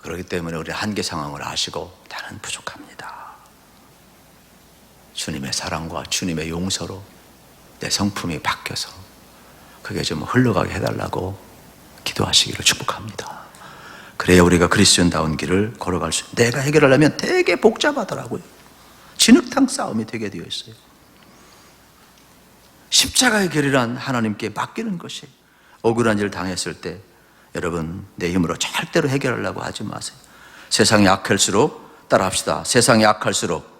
그렇기 때문에 우리 한계 상황을 아시고 나는 부족합니다. 주님의 사랑과 주님의 용서로 내 성품이 바뀌어서 그게 좀 흘러가게 해달라고 기도하시기를 축복합니다. 그래야 우리가 그리스도인다운 길을 걸어갈 수 있어요. 내가 해결하려면 되게 복잡하더라고요. 진흙탕 싸움이 되게 되어 있어요. 십자가의 길이란 하나님께 맡기는 것이 억울한 일을 당했을 때 여러분 내 힘으로 절대로 해결하려고 하지 마세요. 세상이 악할수록 따라합시다. 세상이 악할수록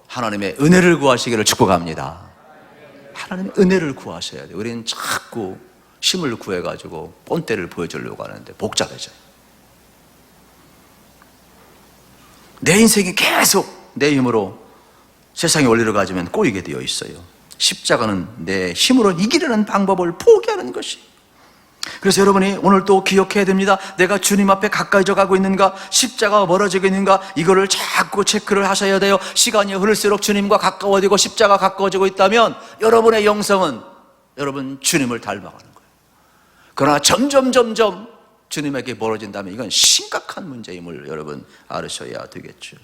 하나님의 은혜를 구하시기를 축복합니다. 하나님의 은혜를 구하셔야 돼요. 우리는 자꾸 힘을 구해가지고 본때를 보여주려고 하는데 복잡해져요. 내 인생이 계속 내 힘으로 세상의 원리로 가지면 꼬이게 되어 있어요. 십자가는 내 힘으로 이기려는 방법을 포기하는 것이. 그래서 여러분이 오늘 또 기억해야 됩니다. 내가 주님 앞에 가까이져 가고 있는가, 십자가가 멀어지고 있는가, 이거를 자꾸 체크를 하셔야 돼요. 시간이 흐를수록 주님과 가까워지고 십자가가 가까워지고 있다면 여러분의 영성은 여러분 주님을 닮아가는 거예요. 그러나 점점 주님에게 멀어진다면 이건 심각한 문제임을 여러분 알으셔야 되겠죠.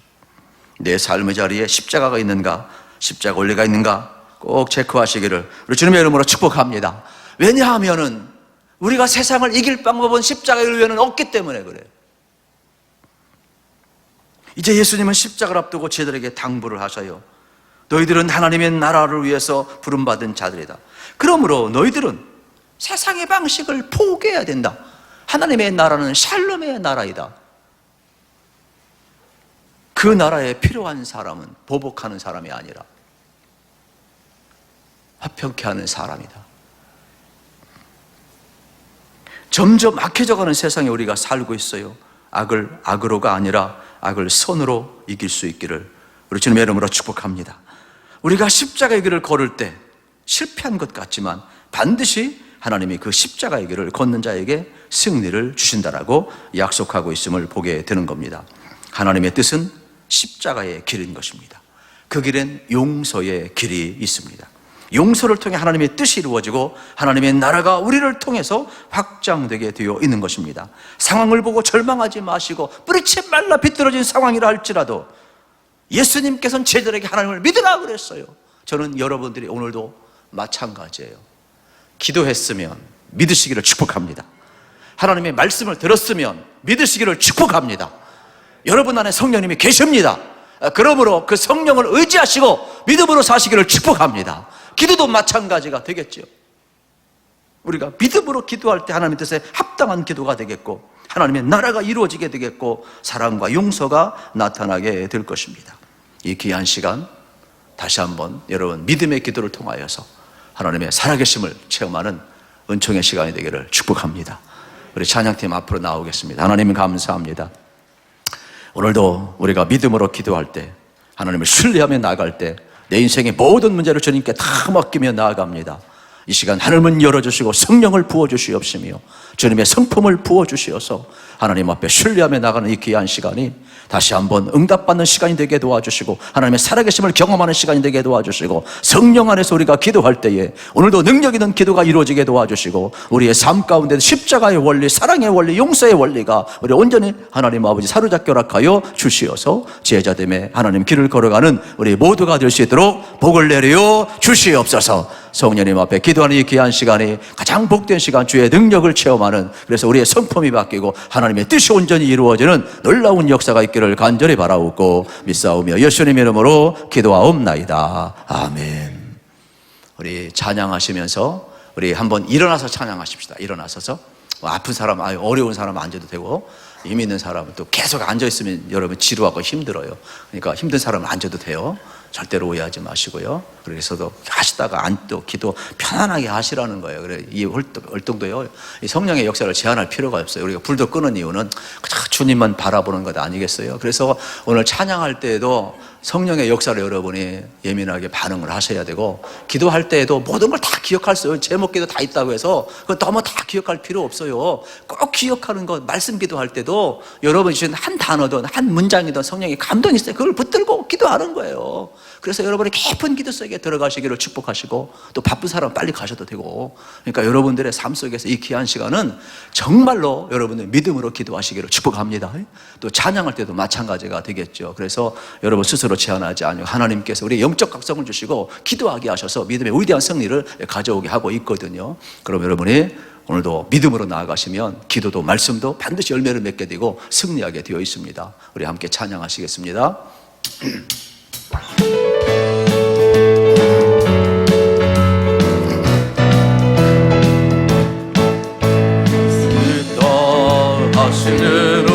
내 삶의 자리에 십자가가 있는가, 십자가 원리가 있는가 꼭 체크하시기를 우리 주님의 이름으로 축복합니다. 왜냐하면은 우리가 세상을 이길 방법은 십자가의 의외는 없기 때문에 그래요. 이제 예수님은 십자가를 앞두고 제자들에게 당부를 하셔요. 너희들은 하나님의 나라를 위해서 부름받은 자들이다. 그러므로 너희들은 세상의 방식을 포기해야 된다. 하나님의 나라는 샬롬의 나라이다. 그 나라에 필요한 사람은 보복하는 사람이 아니라 화평케 하는 사람이다. 점점 악해져가는 세상에 우리가 살고 있어요. 악을 악으로가 아니라 악을 선으로 이길 수 있기를 우리 주님의 이름으로 축복합니다. 우리가 십자가의 길을 걸을 때 실패한 것 같지만 반드시 하나님이 그 십자가의 길을 걷는 자에게 승리를 주신다라고 약속하고 있음을 보게 되는 겁니다. 하나님의 뜻은 십자가의 길인 것입니다. 그 길엔 용서의 길이 있습니다. 용서를 통해 하나님의 뜻이 이루어지고 하나님의 나라가 우리를 통해서 확장되게 되어 있는 것입니다. 상황을 보고 절망하지 마시고 뿌리채 말라 비뚤어진 상황이라 할지라도 예수님께서는 제자들에게 하나님을 믿으라 그랬어요. 저는 여러분들이 오늘도 마찬가지예요. 기도했으면 믿으시기를 축복합니다. 하나님의 말씀을 들었으면 믿으시기를 축복합니다. 여러분 안에 성령님이 계십니다. 그러므로 그 성령을 의지하시고 믿음으로 사시기를 축복합니다. 기도도 마찬가지가 되겠죠. 우리가 믿음으로 기도할 때 하나님의 뜻에 합당한 기도가 되겠고 하나님의 나라가 이루어지게 되겠고 사랑과 용서가 나타나게 될 것입니다. 이 귀한 시간 다시 한번 여러분 믿음의 기도를 통하여서 하나님의 살아계심을 체험하는 은총의 시간이 되기를 축복합니다. 우리 찬양팀 앞으로 나오겠습니다. 하나님 감사합니다. 오늘도 우리가 믿음으로 기도할 때 하나님을 신뢰하며 나아갈 때 내 인생의 모든 문제를 주님께 다 맡기며 나아갑니다. 이 시간 하늘문 열어주시고 성령을 부어주시옵시며 주님의 성품을 부어주시어서 하나님 앞에 신뢰하며 나가는 이 귀한 시간이 다시 한번 응답받는 시간이 되게 도와주시고 하나님의 살아계심을 경험하는 시간이 되게 도와주시고 성령 안에서 우리가 기도할 때에 오늘도 능력 있는 기도가 이루어지게 도와주시고 우리의 삶 가운데 십자가의 원리, 사랑의 원리, 용서의 원리가 우리 온전히 하나님 아버지 사로잡게 허락하여 주시어서 제자됨에 하나님 길을 걸어가는 우리 모두가 될 수 있도록 복을 내려 주시옵소서. 성령님 앞에 기도하는 이 귀한 시간이 가장 복된 시간, 주의 능력을 체험하는, 그래서 우리의 성품이 바뀌고 하나님의 뜻이 온전히 이루어지는 놀라운 역사가 있기를 간절히 바라옵고 믿사오며 예수님의 이름으로 기도하옵나이다. 아멘. 우리 찬양하시면서 우리 한번 일어나서 찬양하십시다. 일어나서서 아픈 사람, 어려운 사람 앉아도 되고 힘 있는 사람은 또 계속 앉아있으면 여러분 지루하고 힘들어요. 그러니까 힘든 사람은 앉아도 돼요. 절대로 오해하지 마시고요. 그래서도 하시다가 또 기도 편안하게 하시라는 거예요. 그래, 이 활동도요, 이 성령의 역사를 제한할 필요가 없어요. 우리가 불도 끄는 이유는 주님만 바라보는 것 아니겠어요? 그래서 오늘 찬양할 때에도 성령의 역사를 여러분이 예민하게 반응을 하셔야 되고, 기도할 때에도 모든 걸 다 기억할 수 있어요. 제목 기도 다 있다고 해서 그거 너무 다 기억할 필요 없어요. 꼭 기억하는 것, 말씀 기도할 때도 여러분이 주신 한 단어든 한 문장이든 성령의 감동이 있어요. 그걸 붙들고 기도하는 거예요. 그래서 여러분이 깊은 기도 속에 들어가시기를 축복하시고, 또 바쁜 사람 빨리 가셔도 되고, 그러니까 여러분들의 삶 속에서 이 귀한 시간은 정말로 여러분들 믿음으로 기도하시기를 축복합니다. 또 찬양할 때도 마찬가지가 되겠죠. 그래서 여러분 스스로 제한하지 않고 하나님께서 우리 영적 각성을 주시고 기도하게 하셔서 믿음의 위대한 승리를 가져오게 하고 있거든요. 그럼 여러분이 오늘도 믿음으로 나아가시면 기도도 말씀도 반드시 열매를 맺게 되고 승리하게 되어 있습니다. 우리 함께 찬양하시겠습니다. 하시는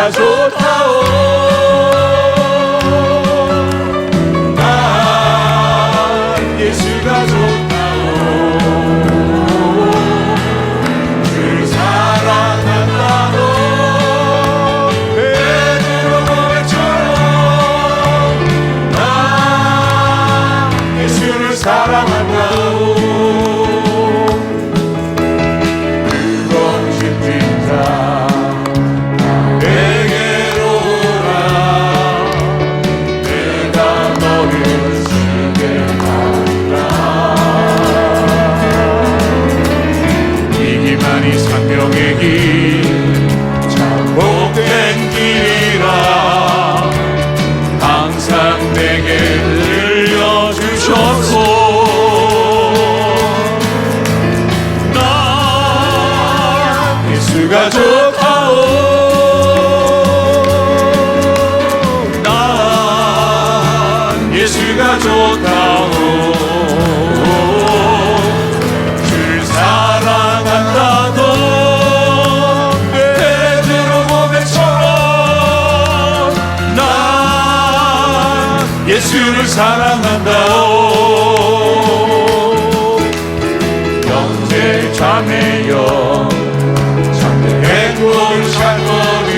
예수가 좋다오. 난 예수가 좋다오. 주를 사랑한다고 베드로 고백처럼 난 예수를 사랑한다고. 생명의 길 참복된 길이라 항상 내게 들려주셨소. 난 예수가 좋다오. 난 예수가 좋다오. 주를 사랑한다도 예수를 사랑한다오. 형제 자매여 참된 행복을 살거니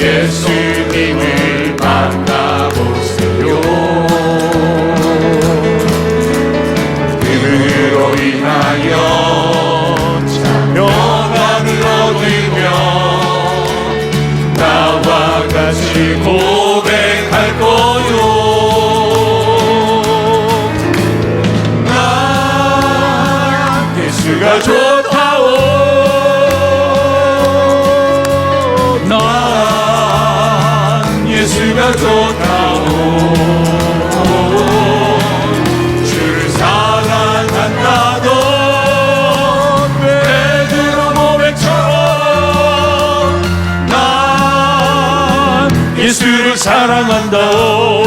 예수님을 만나보세요. 그로 인하여 평안을 얻으며 나와 같이 고백할 거요. 난 예수가 좋다오. 난 예수가 좋다오. 주를 사랑한다던 베드로 고백처럼 난 예수를 사랑한다오.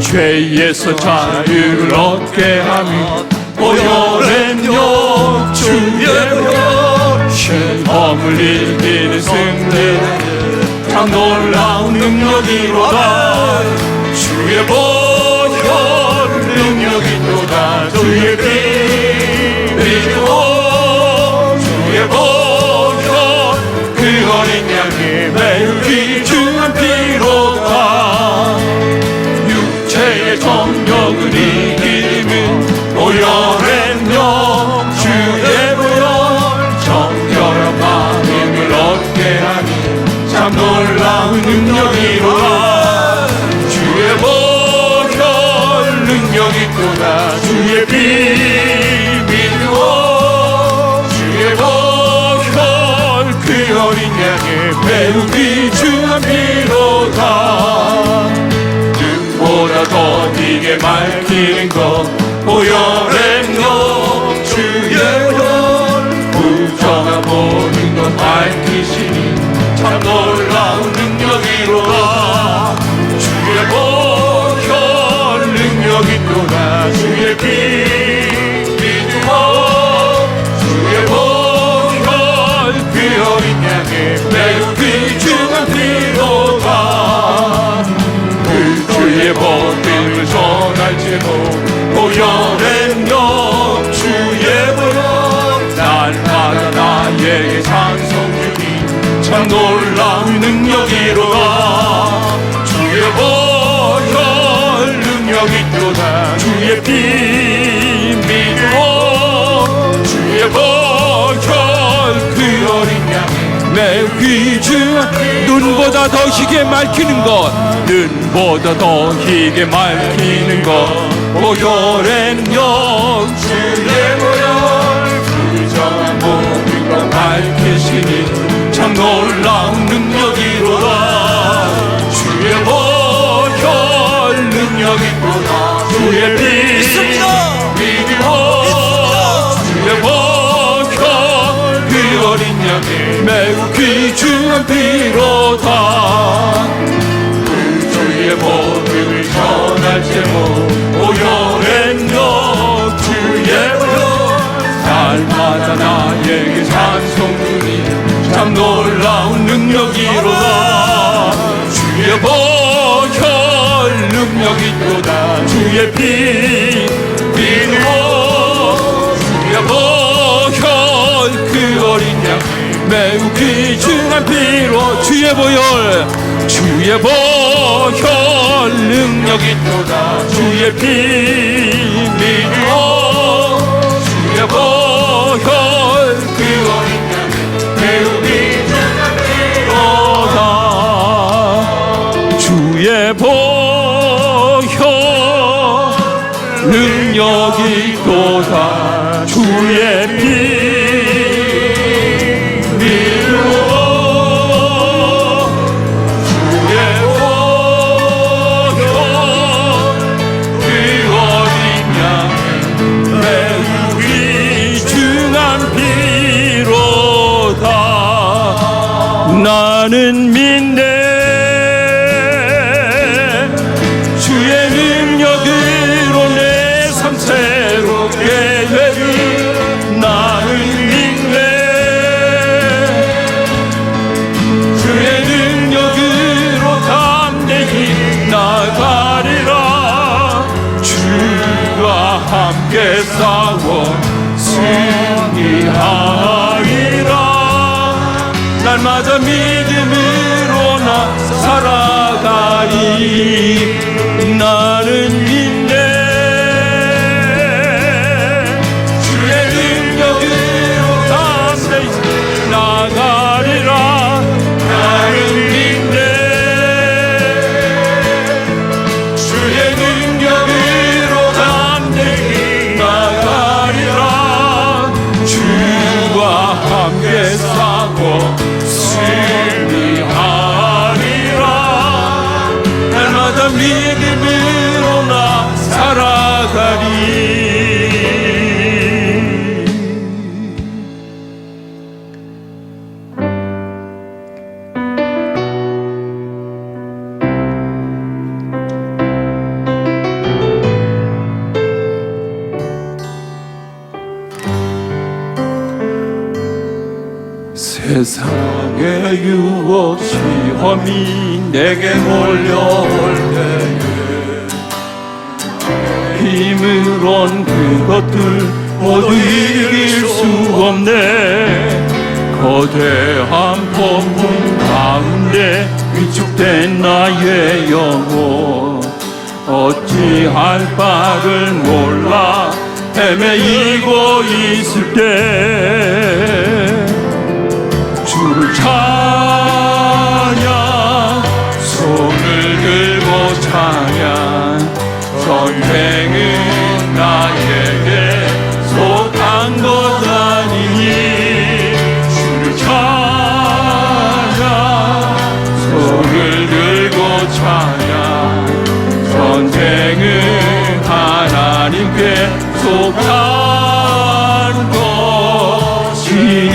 죄에서 자유를 얻게 하며 보혈의 주의 시험을 이기는 승리 참 놀라운 능력이로다. 주의 보혈 능력이 또다. 주의 피 믿고 주의 보혈 그 어린 양의 매우 귀중한 피로다. 육체의 정력을 이기는 보혈의 영 주의 보혈 정결한 마음을 얻게 하니 참 놀라운 능력이로다. 주의 보혈 능력이 또다. 주의 피 믿고 주의 보혈 그 어린 양의 매우 귀중한 피로다. 보다 더 네게 밝히는 것 보혈의 영 주의 보혈 부정한 모든 것 밝히시니 참 놀라운 능력이로다. 주의 보혈 능력이 또다. 주의 피 믿고 주의 보혈 그 어린 양의 매우 귀중한 피로다. 주의 복음을 전할지도 보혈의 영 주의 보혈 날마다 나에게 찬송 주니 참 놀라운 능력이로다. 주의 보혈 능력이 또다. 주의 피 믿고 주의 보혈 그 어린 양 매우 귀중한 눈보다 더 희게 밝히는 것 눈보다 더 희게 밝히는 것 보혈의 영 주의 보혈 부정한 모든 것 밝히시니 참 놀라운 능력이로다. 주의 보혈 능력이 또다. 주의 피 믿고 주의 보혈 그 어린 양의 매우 귀중한 피로다. 주의 복음을 전할 제목 보혈의 영 주의 보혈 날마다 나에게 찬송 주니 참 놀라운 능력이로다. 주의 보혈 능력이 있도다. 주의 피 믿으로 주의 보혈 그 어린 양 매우 귀중한 피로 주의 보혈 능력이 있도다. 주의 피 믿으로 주의 보혈 그 어린 양 매우 귀중한 피로다. 주의 보혈 능력이 있도다. 주의 피 나는 믿네. 주의 능력으로 내 삶 새롭게 되리. 나는 믿네. 주의 능력으로 담대히 나가리라. 주와 함께 싸워 승리하리라. 날마다 믿음으로 나 살아가리. 나는 믿네. 주의 능력으로 담대히 나가리라. 나는 믿네. 주의 능력으로 담대히 나가리라. 주와 함께 싸고 승리하리라. 날마다 믿음으로 나 살아가리. 세상의 유혹 시험이 내게 몰려올 때에 힘으론 그것들 모두 이길 수 없네. 거대한 폭풍 가운데 위축된 나의 영혼 어찌할 바를 몰라 헤매이고 있을 때 주를 찬양 손을 들고 찬양. 전쟁은 나에게 속한 것 아니니. 주를 찬양 손을 들고 찬양. 전쟁은 하나님께 속한 것이니.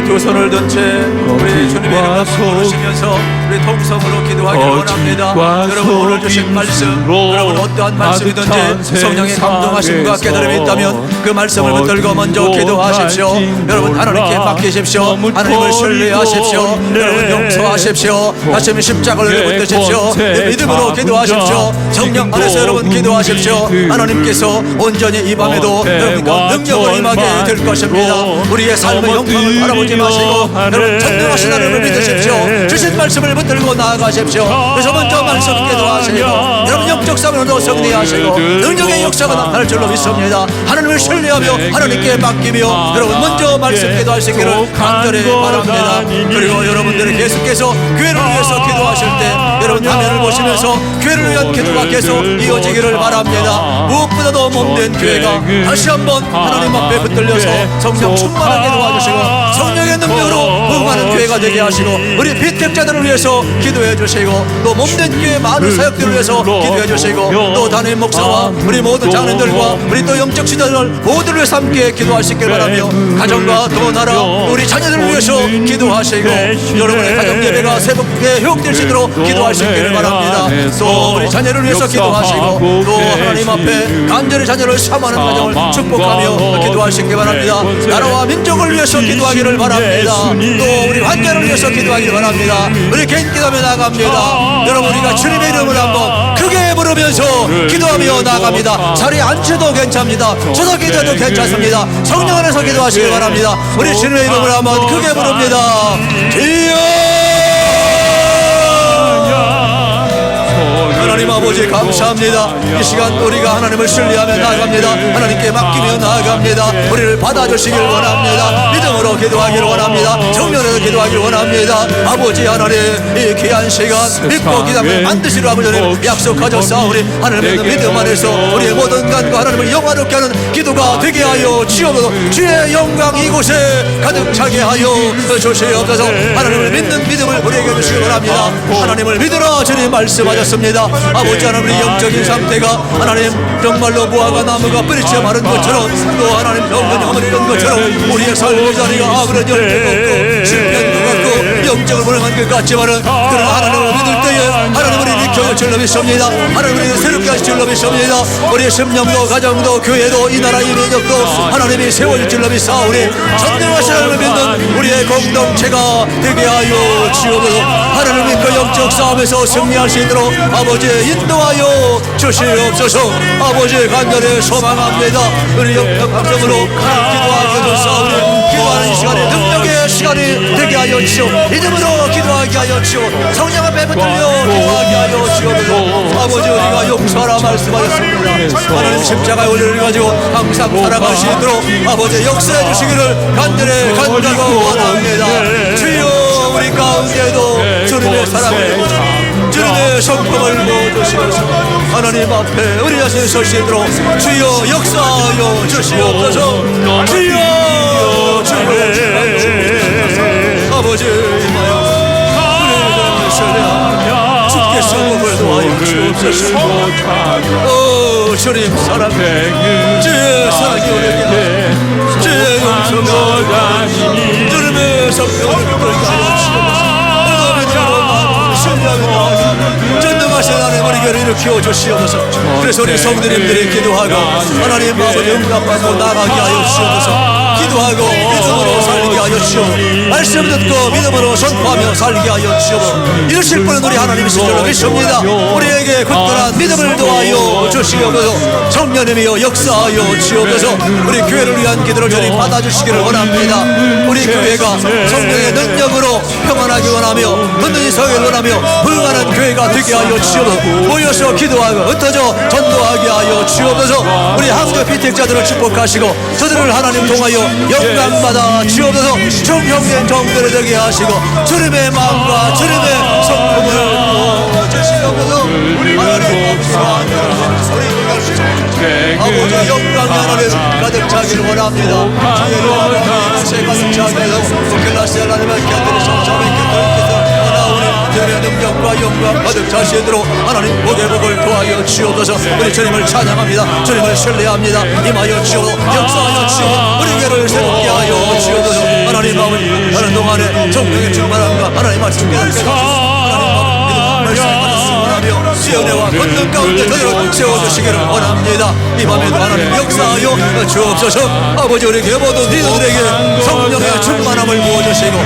두 손을 든 채 우리 주님의 이름을 부르시면서 우리 통성으로 기도하기를 원합니다. 여러분 오늘 주신 말씀, 여러분 어떠한 말씀이든지 성령의 감동하심과 깨달음이 있다면 그 말씀을 붙들고 먼저 기도하십시오. 여러분 하나님께 맡기십시오. 하나님을 신뢰하십시오. 여러분 용서하십시오. 하시면 십자가를 붙드십시오. 믿음으로 기도하십시오. 성령 안에서 여러분 기도하십시오. 하나님께서 온전히 이 밤에도 여러분과 능력을 임하게 될 것입니다. 우리의 삶의 영광을 바라보지 마시고 여러분 전능하신 하나님을 믿으십시오. 주신 말씀을 붙들고 나아가십시오. 그래서 먼저 말씀 기도하시고 여러분 영적 사명으로 승리하시고 능력의 역사가 나타날 줄로 믿습니다. 하나님을 신뢰하며 하나님께 맡기며 여러분 먼저 말씀 기도할 수 있기를 간절히 바랍니다. 그리고 여러분들이 계속해서 교회를 위해서 기도하실 때 여러분 화면을 보시면서 교회를 위한 기도가 계속 이어지기를 바랍니다. 무엇보다도 몸된 교회가 다시 한번 하나님 앞에 붙들려서 성령 충만하게 도와주시고 성령의 성령의 능력으로 부흥하는 교회가 되게 하시고 우리 비택자들을 위해서 기도해 주시고 또 몸된 교회 많은 사역들을 위해서 기도해 주시고 또 담임 목사와 우리 모든 장로들과 우리 또 영적 지도자들 모두를 위해서 함께 기도하시길 바라며 가정과 또 나라 우리 자녀들을 위해서 기도하시고 여러분의 가정 예배가 새벽에 회복될 수 있도록 기도하시기를 바랍니다. 또 우리 자녀를 위해서 기도하시고 또 하나님 앞에 간절히 자녀를 사모하는 가정을 축복하며 기도하시기 바랍니다. 나라와 민족을 위해서 기도하기를 바랍니다. 또 우리 환자를 위해서 기도하기를 바랍니다. 우리 개인 기도하며 나갑니다. 여러분 우리가 주님의 이름을 한번 크게 부르면서 기도하며 나갑니다. 자리에 앉혀도 괜찮습니다. 서서 기도해도 괜찮습니다. 성령 안에서 기도하시기 바랍니다. 우리 주님의 이름을 한번 크게 부릅니다. 주여 하나님 아버지 감사합니다. 이 시간 우리가 하나님을 신뢰하며 나아갑니다. 하나님께 맡기며 나아갑니다. 우리를 받아주시길 원합니다. 믿음으로 기도하기를 원합니다. 정면에서 기도하기를 원합니다. 아버지 하나님 이 귀한 시간 믿고 기도하며 반드시 아버지님 약속하셨사오니 하나님의 믿음 안에서 우리의 모든 간과 하나님을 영화롭게 하는 기도가 되게 하여 주옵소서. 주의 영광 이곳에 가득 차게 하여 주시옵소서. 하나님을 믿는 믿음을 우리에게 주시기 바랍니다. 하나님을 믿으라 주님 말씀하셨습니다. 아버지 하나님 우리 영적인 상태가 하나님 정말로 무화과 나무가 뿌리째 마른 것처럼 또 하나님 병변이 이런 것처럼 우리의 삶의 자리가 아무런 열매가 없고 실패한 것 같고 영적을 불행한 것 같지만은 그러나 하나님을 믿을 때에 하나님 우리 일으켜 줄로 믿습니다. 하나님 우리를 새롭게 하실 줄로 믿습니다. 우리의 심령도 가정도 교회도 이 나라의 민족도 하나님이 세워줄 줄로 믿사오니 전능하신 하나님을 믿는 우리의 공동체가 되게 하여 주옵소서. 하나님을 믿고 영적 싸움에서 승리할 수 있도록 아버지 인도하여 주시옵소서. 아버지 간절히 소망합니다. 우리 영적 감정으로 기도하게 주사오니 기도하는 이 시간에 능력의 시간이 되게 하여 주시오. 믿음으로 기도하게 하여 주시오. 성령 앞에 붙들려 기도하게 하여 주옵소서. 아버지 우리가 용서하라 말씀하셨습니다. 하나님 십자가의 원리를 가지고 항상 살아갈 수 있도록 아버지 역사해 주시기를 간절히 원합니다. 주여 우리 가운데도 주님의 사랑을 주님의 성품을 보여주시면서 하나님 앞에 우리 자신을 설 수 있도록 주여 역사하여 주시옵소서. 주여 아버지 우리를 신뢰하며 주께서 복을 도하여 주옵소서. 오 주님 사랑해 주의 사랑이 오래기나 주의 용서가 주님의 성품을 보이게 하여 주옵소서. 전능하신 하나님 우리 교회를 일으켜 주시옵소서. 그래서 우리 성도님들이 기도하고 하나님 마음을 영감받고 나가게 하여 주시옵소서. 기도하고 믿음으로 살게 하여 주시옵소서. 말씀 듣고 믿음으로 선포하며 살게 하여 주시옵소서. 이루실 분은 우리 하나님이신 줄로 믿습니다. 우리에게 굳건한 믿음을 도하여 주시옵소서. 성령님이여 역사하여 주옵소서. 우리 교회를 위한 기도를 주님 받아주시기를 원합니다. 우리 교회가 성령의 능력으로 평안하기 원하며 듣는 성을 원하며 부흥하는 교회가 되게 하여 주시옵소서. 모여서 기도하고 흩어져 전도하게 하여 주옵소서. 우리 한국 비택자들을 축복하시고 저들을 하나님 통하여 영광받아 주옵소서. 정형된 정들을 되게 하시고 주님의 마음과 주님의 성품을 주시옵소서. 하나님 아버지 영광의 하나님 가득 차기를 원합니다. 주의 영광의 가득 차게 해서 글라스 하나님의 곁들이 성삼의 곁들이 주님의 능력과 영광 가득 차시도록 하나님 복의 복을 도하여 주옵소서. 우리 주님을 찬양합니다. 주님을 신뢰합니다. 임하여 주옵소서. 역사하여 주옵소서. 우리 교회를 새롭게 하여 주옵소서. 하나님 마음을 하는 동안에 성령의 충만함과 하나님 말씀 깨닫게 하소서. 하나님 마음을 말씀하여 시연회와 권능 가운데 저들을 세워주시기를 원합니다. 이 밤에도 하나님 역사하여 주옵소서. 아버지 우리 교회 모든 리더들에게 성령의 충만함을 부어주시고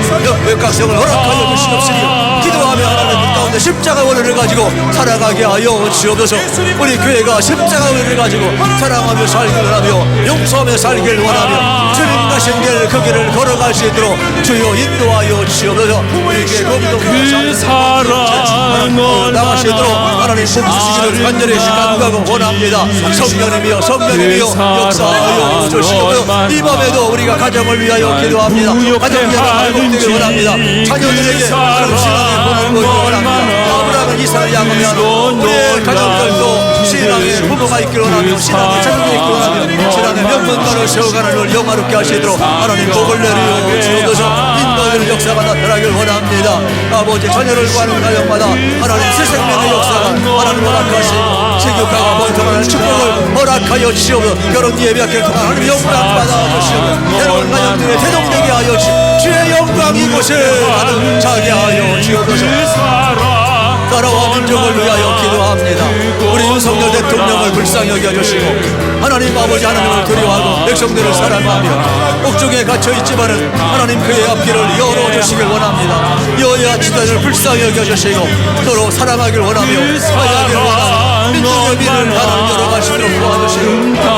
역각성을 허락하여 주시옵시니 기도하며 하나님 가운데 십자가 원리를 가지고 살아가게 하여 주옵소서. 우리 교회가 십자가 원리를 가지고 사랑하며 살기를 하며 용서하며 살기를 원하며 주님 가신 길 그 길을 걸어갈 수 있도록 주여 인도하여 주옵소서. 우리 교회 공동체 사랑은 나가시도록 하나님 복주시기를 간절히 간구하고 원합니다. 성령님이여 성령님이여 역사하여 주시옵소서. 이 밤에도 우리가 가정을 위하여 기도합니다. 가정이 회복되기를 원합니다. 자녀들에게 하나님 신앙의 본을 보이기 원합니다. 아브라함은 이삭을 양으며 우리의 가정들도 신앙의 부모가 있기를 원하며 신앙의 자녀가 있기를 원하며 신앙의 명문가를 세워가는 을 영화롭게 하시도록 하나님 복을 내려 주옵소서. 모든 역사가 나타나길 원합니다. 아버지 자녀를 구하는 가정마다 하나님 새 생명의 역사가 하나님 허락하시고 세교가가 번성하는 축복을 허락하여 주시옵소서. 결혼 예배학교를 통한 하나님 영광 받아주시옵소서. 새로운 가정들의 대동되게 하여 주시옵소서. 주의 영광 이곳에 가득차게 하여 주옵소서. 나라와 민족을 위하여 기도합니다. 우리 윤석열 대통령을 불쌍히 여겨주시고 하나님 아버지 하나님을 두려워하고 백성들을 사랑하며 옥중에 갇혀있지만은 하나님 그의 앞길을 열어주시길 원합니다. 여야 지단을 불쌍히 여겨주시고 서로 사랑하길 원하며 화해하길 원하며 민족의 미래를 하나님 열어가시도록 도와주시고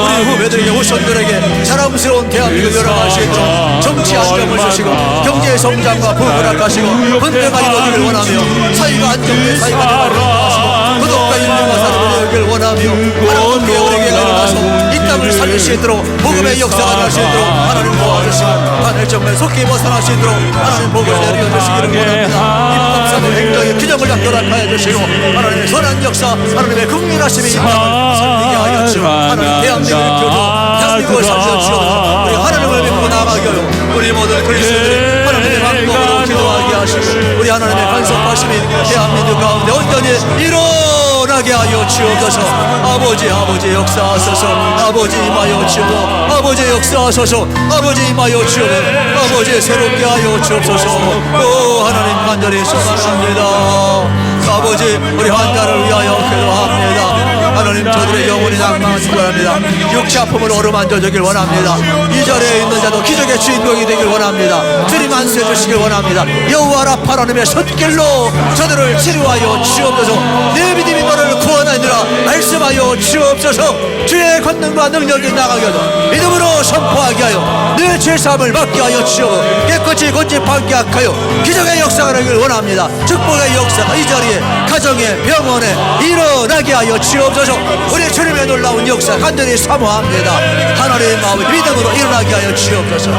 우리 후배들에게 후손들에게 자랑스러운 대한민국 열어가시도록 정치 안정을 주시고 경제 성장과 부흥을 하시고 번뇌가 이루어지길 원하며 사회가 안정된 사회가 되어가시고 구독과 인류가 살아가길 원하며 하나님 우리에게 일어나서 이 땅을 살릴 수 있도록 복음의 역사가 날 수 있도록 하나님 도와주시고 하늘 정말 속히 벗어날 수 있도록 하나님 복을 내려주시기를 원합니다. 입법사들 행정의 균형을 작동하여 주시고 하나님의 선한 역사 하나님의 긍휼하심이 이 땅을 살리게 하여 주시고 하나님 대한민국을 키워주고 대한민국을 살려주시고 우리 하나님을 믿고 나아가게 하여 우리 모든 그리스도들이 하나님의 방법으로 기도하게 하시고 우리 하나님의 간섭하심이 대한민국 가운데 온전히 일어나게 하여 주옵소서. 아버지 역사하소서. 아버지 임하여 주옵소서. 아버지 역사하소서. 아버지 임하여 주옵소서. 아버지 새롭게 하여 주옵소서. 오 하나님 간절히 소망합니다. 아버지 우리 환자를 위하여 기도합니다. 하나님 저들의 영혼이 낭망하시기 바랍니다. 육체 아픔을 어루만져 주길 원합니다. 이 자리에 있는 자도 기적의 주인공이 되길 원합니다. 주님 안수해 주시길 원합니다. 여호와 라파 하나님의 손길로 저들을 치료하여 주옵소서. 내 믿음이 너를 구원하느라 말씀하여 주옵소서. 주의 권능과 능력이 나가게 하여 믿음으로 선포하게 하여 내 죄사함을 받게 하여 주옵소서. 깨끗이 건집하게 하여 기적의 역사가 되길 원합니다. 축복의 역사가 이 자리에 가정에 병원에 일어나게 하여 주옵소서. 우리 주님의 놀라운 역사 간절히 사모합니다. 하나님 아버지 믿음으로 일어나게 하여 주옵소서.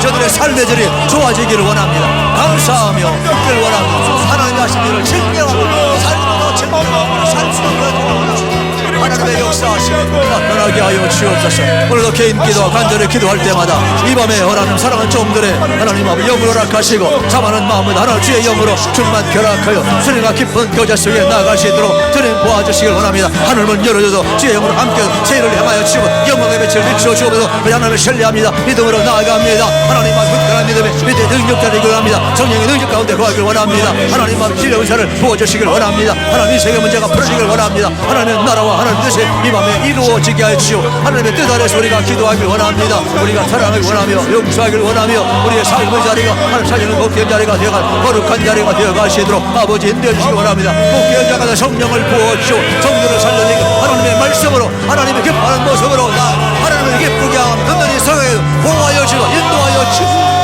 저들의 삶의 질이 좋아지기를 원합니다. 감사하며 듣기를 원합니다. 하나님 하신 일을 증명하고 삶으로 증명하고 살 수 있는 하나님의 역사하심을 나타나게 하여 주옵소서. 오늘도 개인 기도와 간절히 기도할 때마다 이 밤에 하나님 사랑하는 종들의 하나님 아버지 영으로 허락하시고 자만한 마음은 하나님 주의 영으로 주님만 결합하여 주님과 깊은 교제 속에 나아갈 수 있도록 주님 도와주시길 원합니다. 하늘문 열어줘서 주의 영으로 함께 세일을 향하여 치고 영광의 빛을 비추어 주옵소서. 하나님을 신뢰합니다. 믿음으로 나아갑니다. 하나님 앞에 굳건한 믿음에 믿음의 능력자를 원합니다. 성령의 능력 가운데 거하길 원합니다. 하나님 앞에 진리의 은사를 부어주시길 원합니다. 하나님 세계 문제가 풀어지길 원합니다. 하나님의 나라와 하나님 뜻이 이 밤에 이루어지게 하여 주시오. 하나님의 뜻 아래서 우리가 기도하길 원합니다. 우리가 사랑을 원하며 용서하길 원하며 우리의 삶의 자리가 하나님 살리는 복된 자리가 되어가 거룩한 자리가 되어가시도록 아버지 인도해 주시기 원합니다. 복된 자가 성령을 부어주시오. 성령을 살려내고 하나님의 말씀으로 하나님의 기뻐하는 모습으로 하나님을 기쁘게 하며 든든히 성에 보호하여 주시고 인도하여 주시고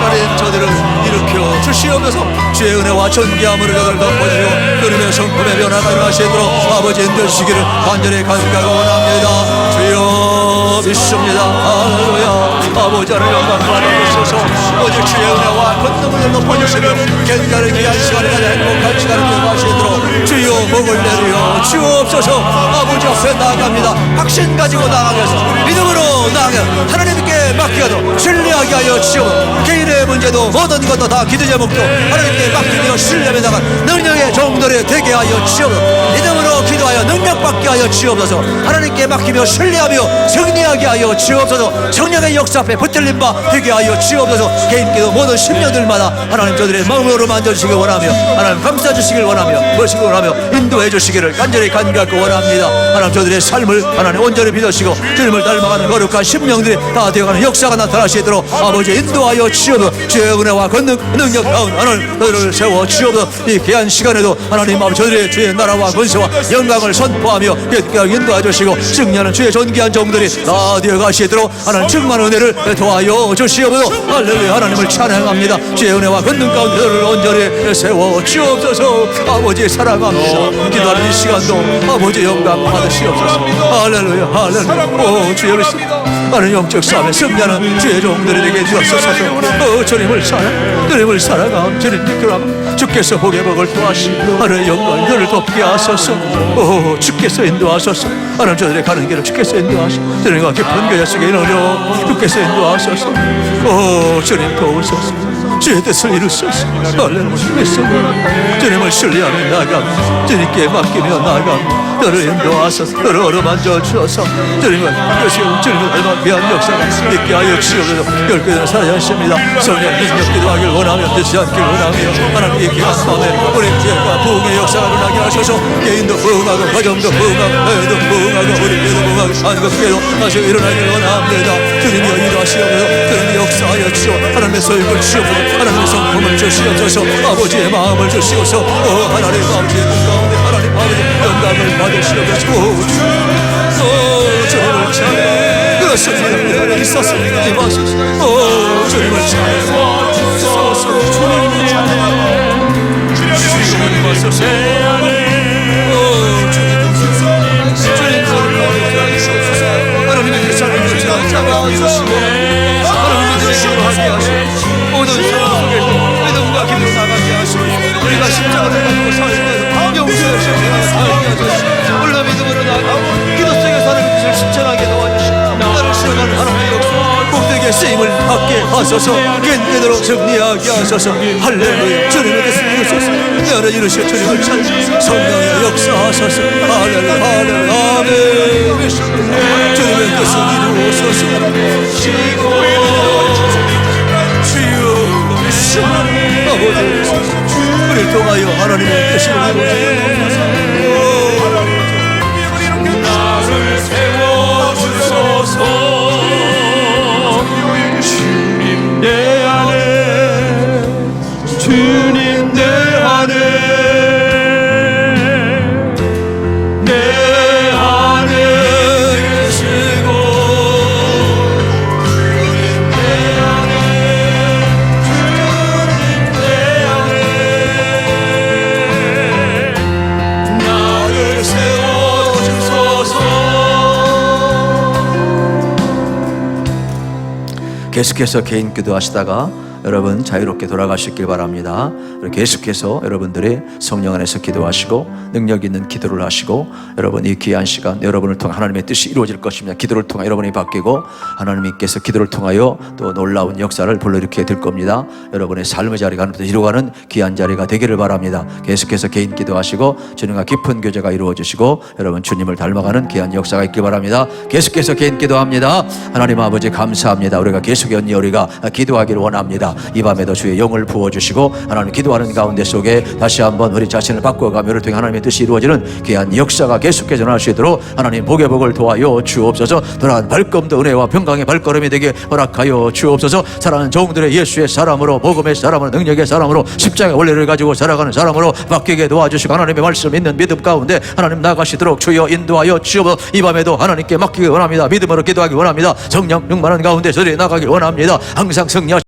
하나님 저들을 일으켜 주시옵소서. 주의 은혜와 존귀함으로 저들을 덮어주시고 그림의 성품의 변화가 일어나시도록 아버지 인도해주시기를 간절히 간구하고 원합니다. 주여 믿습니다. 할렐루야. 아버지 하나님 영광 받아주셔서 오직 주의 은혜와 권능을 높아주시면 굉장히 귀한 시간이 가장 행복한 시간이 되어가시도록 주여 복을 내려 주옵소서. 아버지 앞에 나아갑니다. 확신 가지고 나아가서 믿음으로 나아가 하나님께 맡겨도 신뢰하게 하여 주시옵소서. 개인의 문제도 모든 것도 다 기도 제목도 하나님께 맡기며 신뢰하며 나간 능력의 종들이 되게 하여 주옵소서. 믿음으로 기도하여 능력받게 하여 주옵소서. 하나님께 맡기며 신뢰하며 승리하게 하여 주옵소서. 성령의 역사 앞에 붙들린 바 되게 하여 주옵소서. 개인 기도 모든 심령들마다 하나님 저들의 마음으로 만져주시길 원하며 하나님 감싸주시길 원하며 모시길 원하며 인도해 주시기를 간절히 간구하고 원합니다. 하나님 저들의 삶을 하나님 온전히 믿으시고 주님을 닮아가는 거룩한 심령들이 다 되어가는 역사가 나타나시도록 아버지 인도하여 주옵소서. 주의 은혜와 권능 능력 가운데 하나님 너희를 세워 주옵소서. 이 귀한 시간에도 하나님 아버지 저들의 주의 나라와 권세와 영광을 선포하며 깨끗하게 인도해 주시고 승리하는 주의 존귀한 종들이 다 되어가시도록 하나님 충만한 은혜를 도와여 주시옵소서. 할렐루야. 하나님을 찬양합니다. 주의 은혜와 권능 가운데 너를 온전히 세워 주옵소서. 아버지 사랑합니다. 기도하는 이 시간도 아버지 영광 받으시옵소서. 할렐루야. 할렐루야. 오 주여 하나님 영적 싸움에 승리하는 주의 종들이 되게 주옵소서. 주님을 사랑하고 주님 믿기로 하고 주께서 복의 복을 더하시고 하늘의 영광 그를 덮게 하소서. 오 주께서 인도하소서. 하나님 저들의 가는 길을 주께서 인도하시고 저들과 깊은 교제 속에 이르러 주께서 인도하소서. 오 주님 도우소서. 주의 뜻을 이루소서. 할렐루야. 주님을 신뢰하며 나감 주님께 맡기며 나감 너를 인도하소서. 너를 어루만져 주어서 주님을 이것이 주님을 닮아 귀한 역사가 있게 하여 주옵소서. 열교대로 살아야하십니다. 성령 능력 기도하길 원하며 듣지 않길 원하며 하나님의 귀한 마음에 우리 죄와 부흥의 역사가 일어나게 하소서. 개인도 부흥하고 가정도 부흥하고 교회도 부흥하고 우리 교회도 부흥하고 한국교회도 다시 일어나길 원합니다. 주님이여 일하시옵소서. 주님이 역사하여 주시오. 하나님의 소유를 주시옵소서. 하나님의 성품을 주시옵소서. 아버지의 마음을 주시옵소서. 하나님 아버지의 눈 가운데 하나님 아버지 영광을 받으시옵소서. 주님을 찬양 그렇습니다. 있었어 임하소서. 주님을 찬양하소서. 주님을 찬양하소서. 하나님의 찬양을 찬양하소서. 하나님의 뜻을 하게 하시고 모든 상황 속에서 믿음과 기도로 나가게 하시고 우리가 십자가를 가지고 살면서 용서의 십자가를 살게 하소서. 물러 믿음으로 나가고 기도 속에서 하나님의 뜻을 실천하게 도와주시고 나를 실현하는 하나님의 역사 복되게 쓰임을 받게 하소서. 견디도록 승리하게 하소서. 할렐루야. 주님의 뜻을 이루소서. 나를 이루시어 주님을 찾는 성령의 역사하소서. 할렐루야. 할렐루야. 아멘. 주님의 뜻을 이루소서. 아버지 우리를 통하여 하나님의 뜻을 이루소서. 나를 세워주소서. 주님 내 안에 주님 내 안에 내 안에 계시고 주님 내 안에 주님 내 안에 나를 세워주소서. 계속해서 개인 기도하시다가 여러분 자유롭게 돌아가시길 바랍니다. 계속해서 여러분들이 성령 안에서 기도하시고 능력 있는 기도를 하시고 여러분 이 귀한 시간 여러분을 통해 하나님의 뜻이 이루어질 것입니다. 기도를 통해 여러분이 바뀌고 하나님께서 기도를 통하여 또 놀라운 역사를 불러일으키게 될 겁니다. 여러분의 삶의 자리가 하나님께서 이루어가는 귀한 자리가 되기를 바랍니다. 계속해서 개인 기도하시고 주님과 깊은 교제가 이루어지시고 여러분 주님을 닮아가는 귀한 역사가 있길 바랍니다. 계속해서 개인 기도합니다. 하나님 아버지 감사합니다. 우리가 계속 우리가 기도하기를 원합니다. 이 밤에도 주의 영을 부어주시고 하나님 기도하는 가운데 속에 다시 한번 우리 자신을 바꿔가며 우리를 통해 하나님의 뜻이 이루어지는 귀한 역사가 계속해서 일어날 수 있도록 하나님 복의 복을 도와요 주옵소서. 돌아간 발걸음도 은혜와 평강의 발걸음이 되게 허락하여 주옵소서. 사랑하는 종들의 예수의 사람으로 복음의 사람으로 능력의 사람으로 십자가의 원리를 가지고 살아가는 사람으로 바뀌게 도와주시고 하나님의 말씀 있는 믿음 가운데 하나님 나가시도록 주여 인도하여 주옵소서. 이 밤에도 하나님께 맡기기 원합니다. 믿음으로 기도하기 원합니다. 성령 충만한 가운데 저리 나가기 원합니다. 항상 승리하시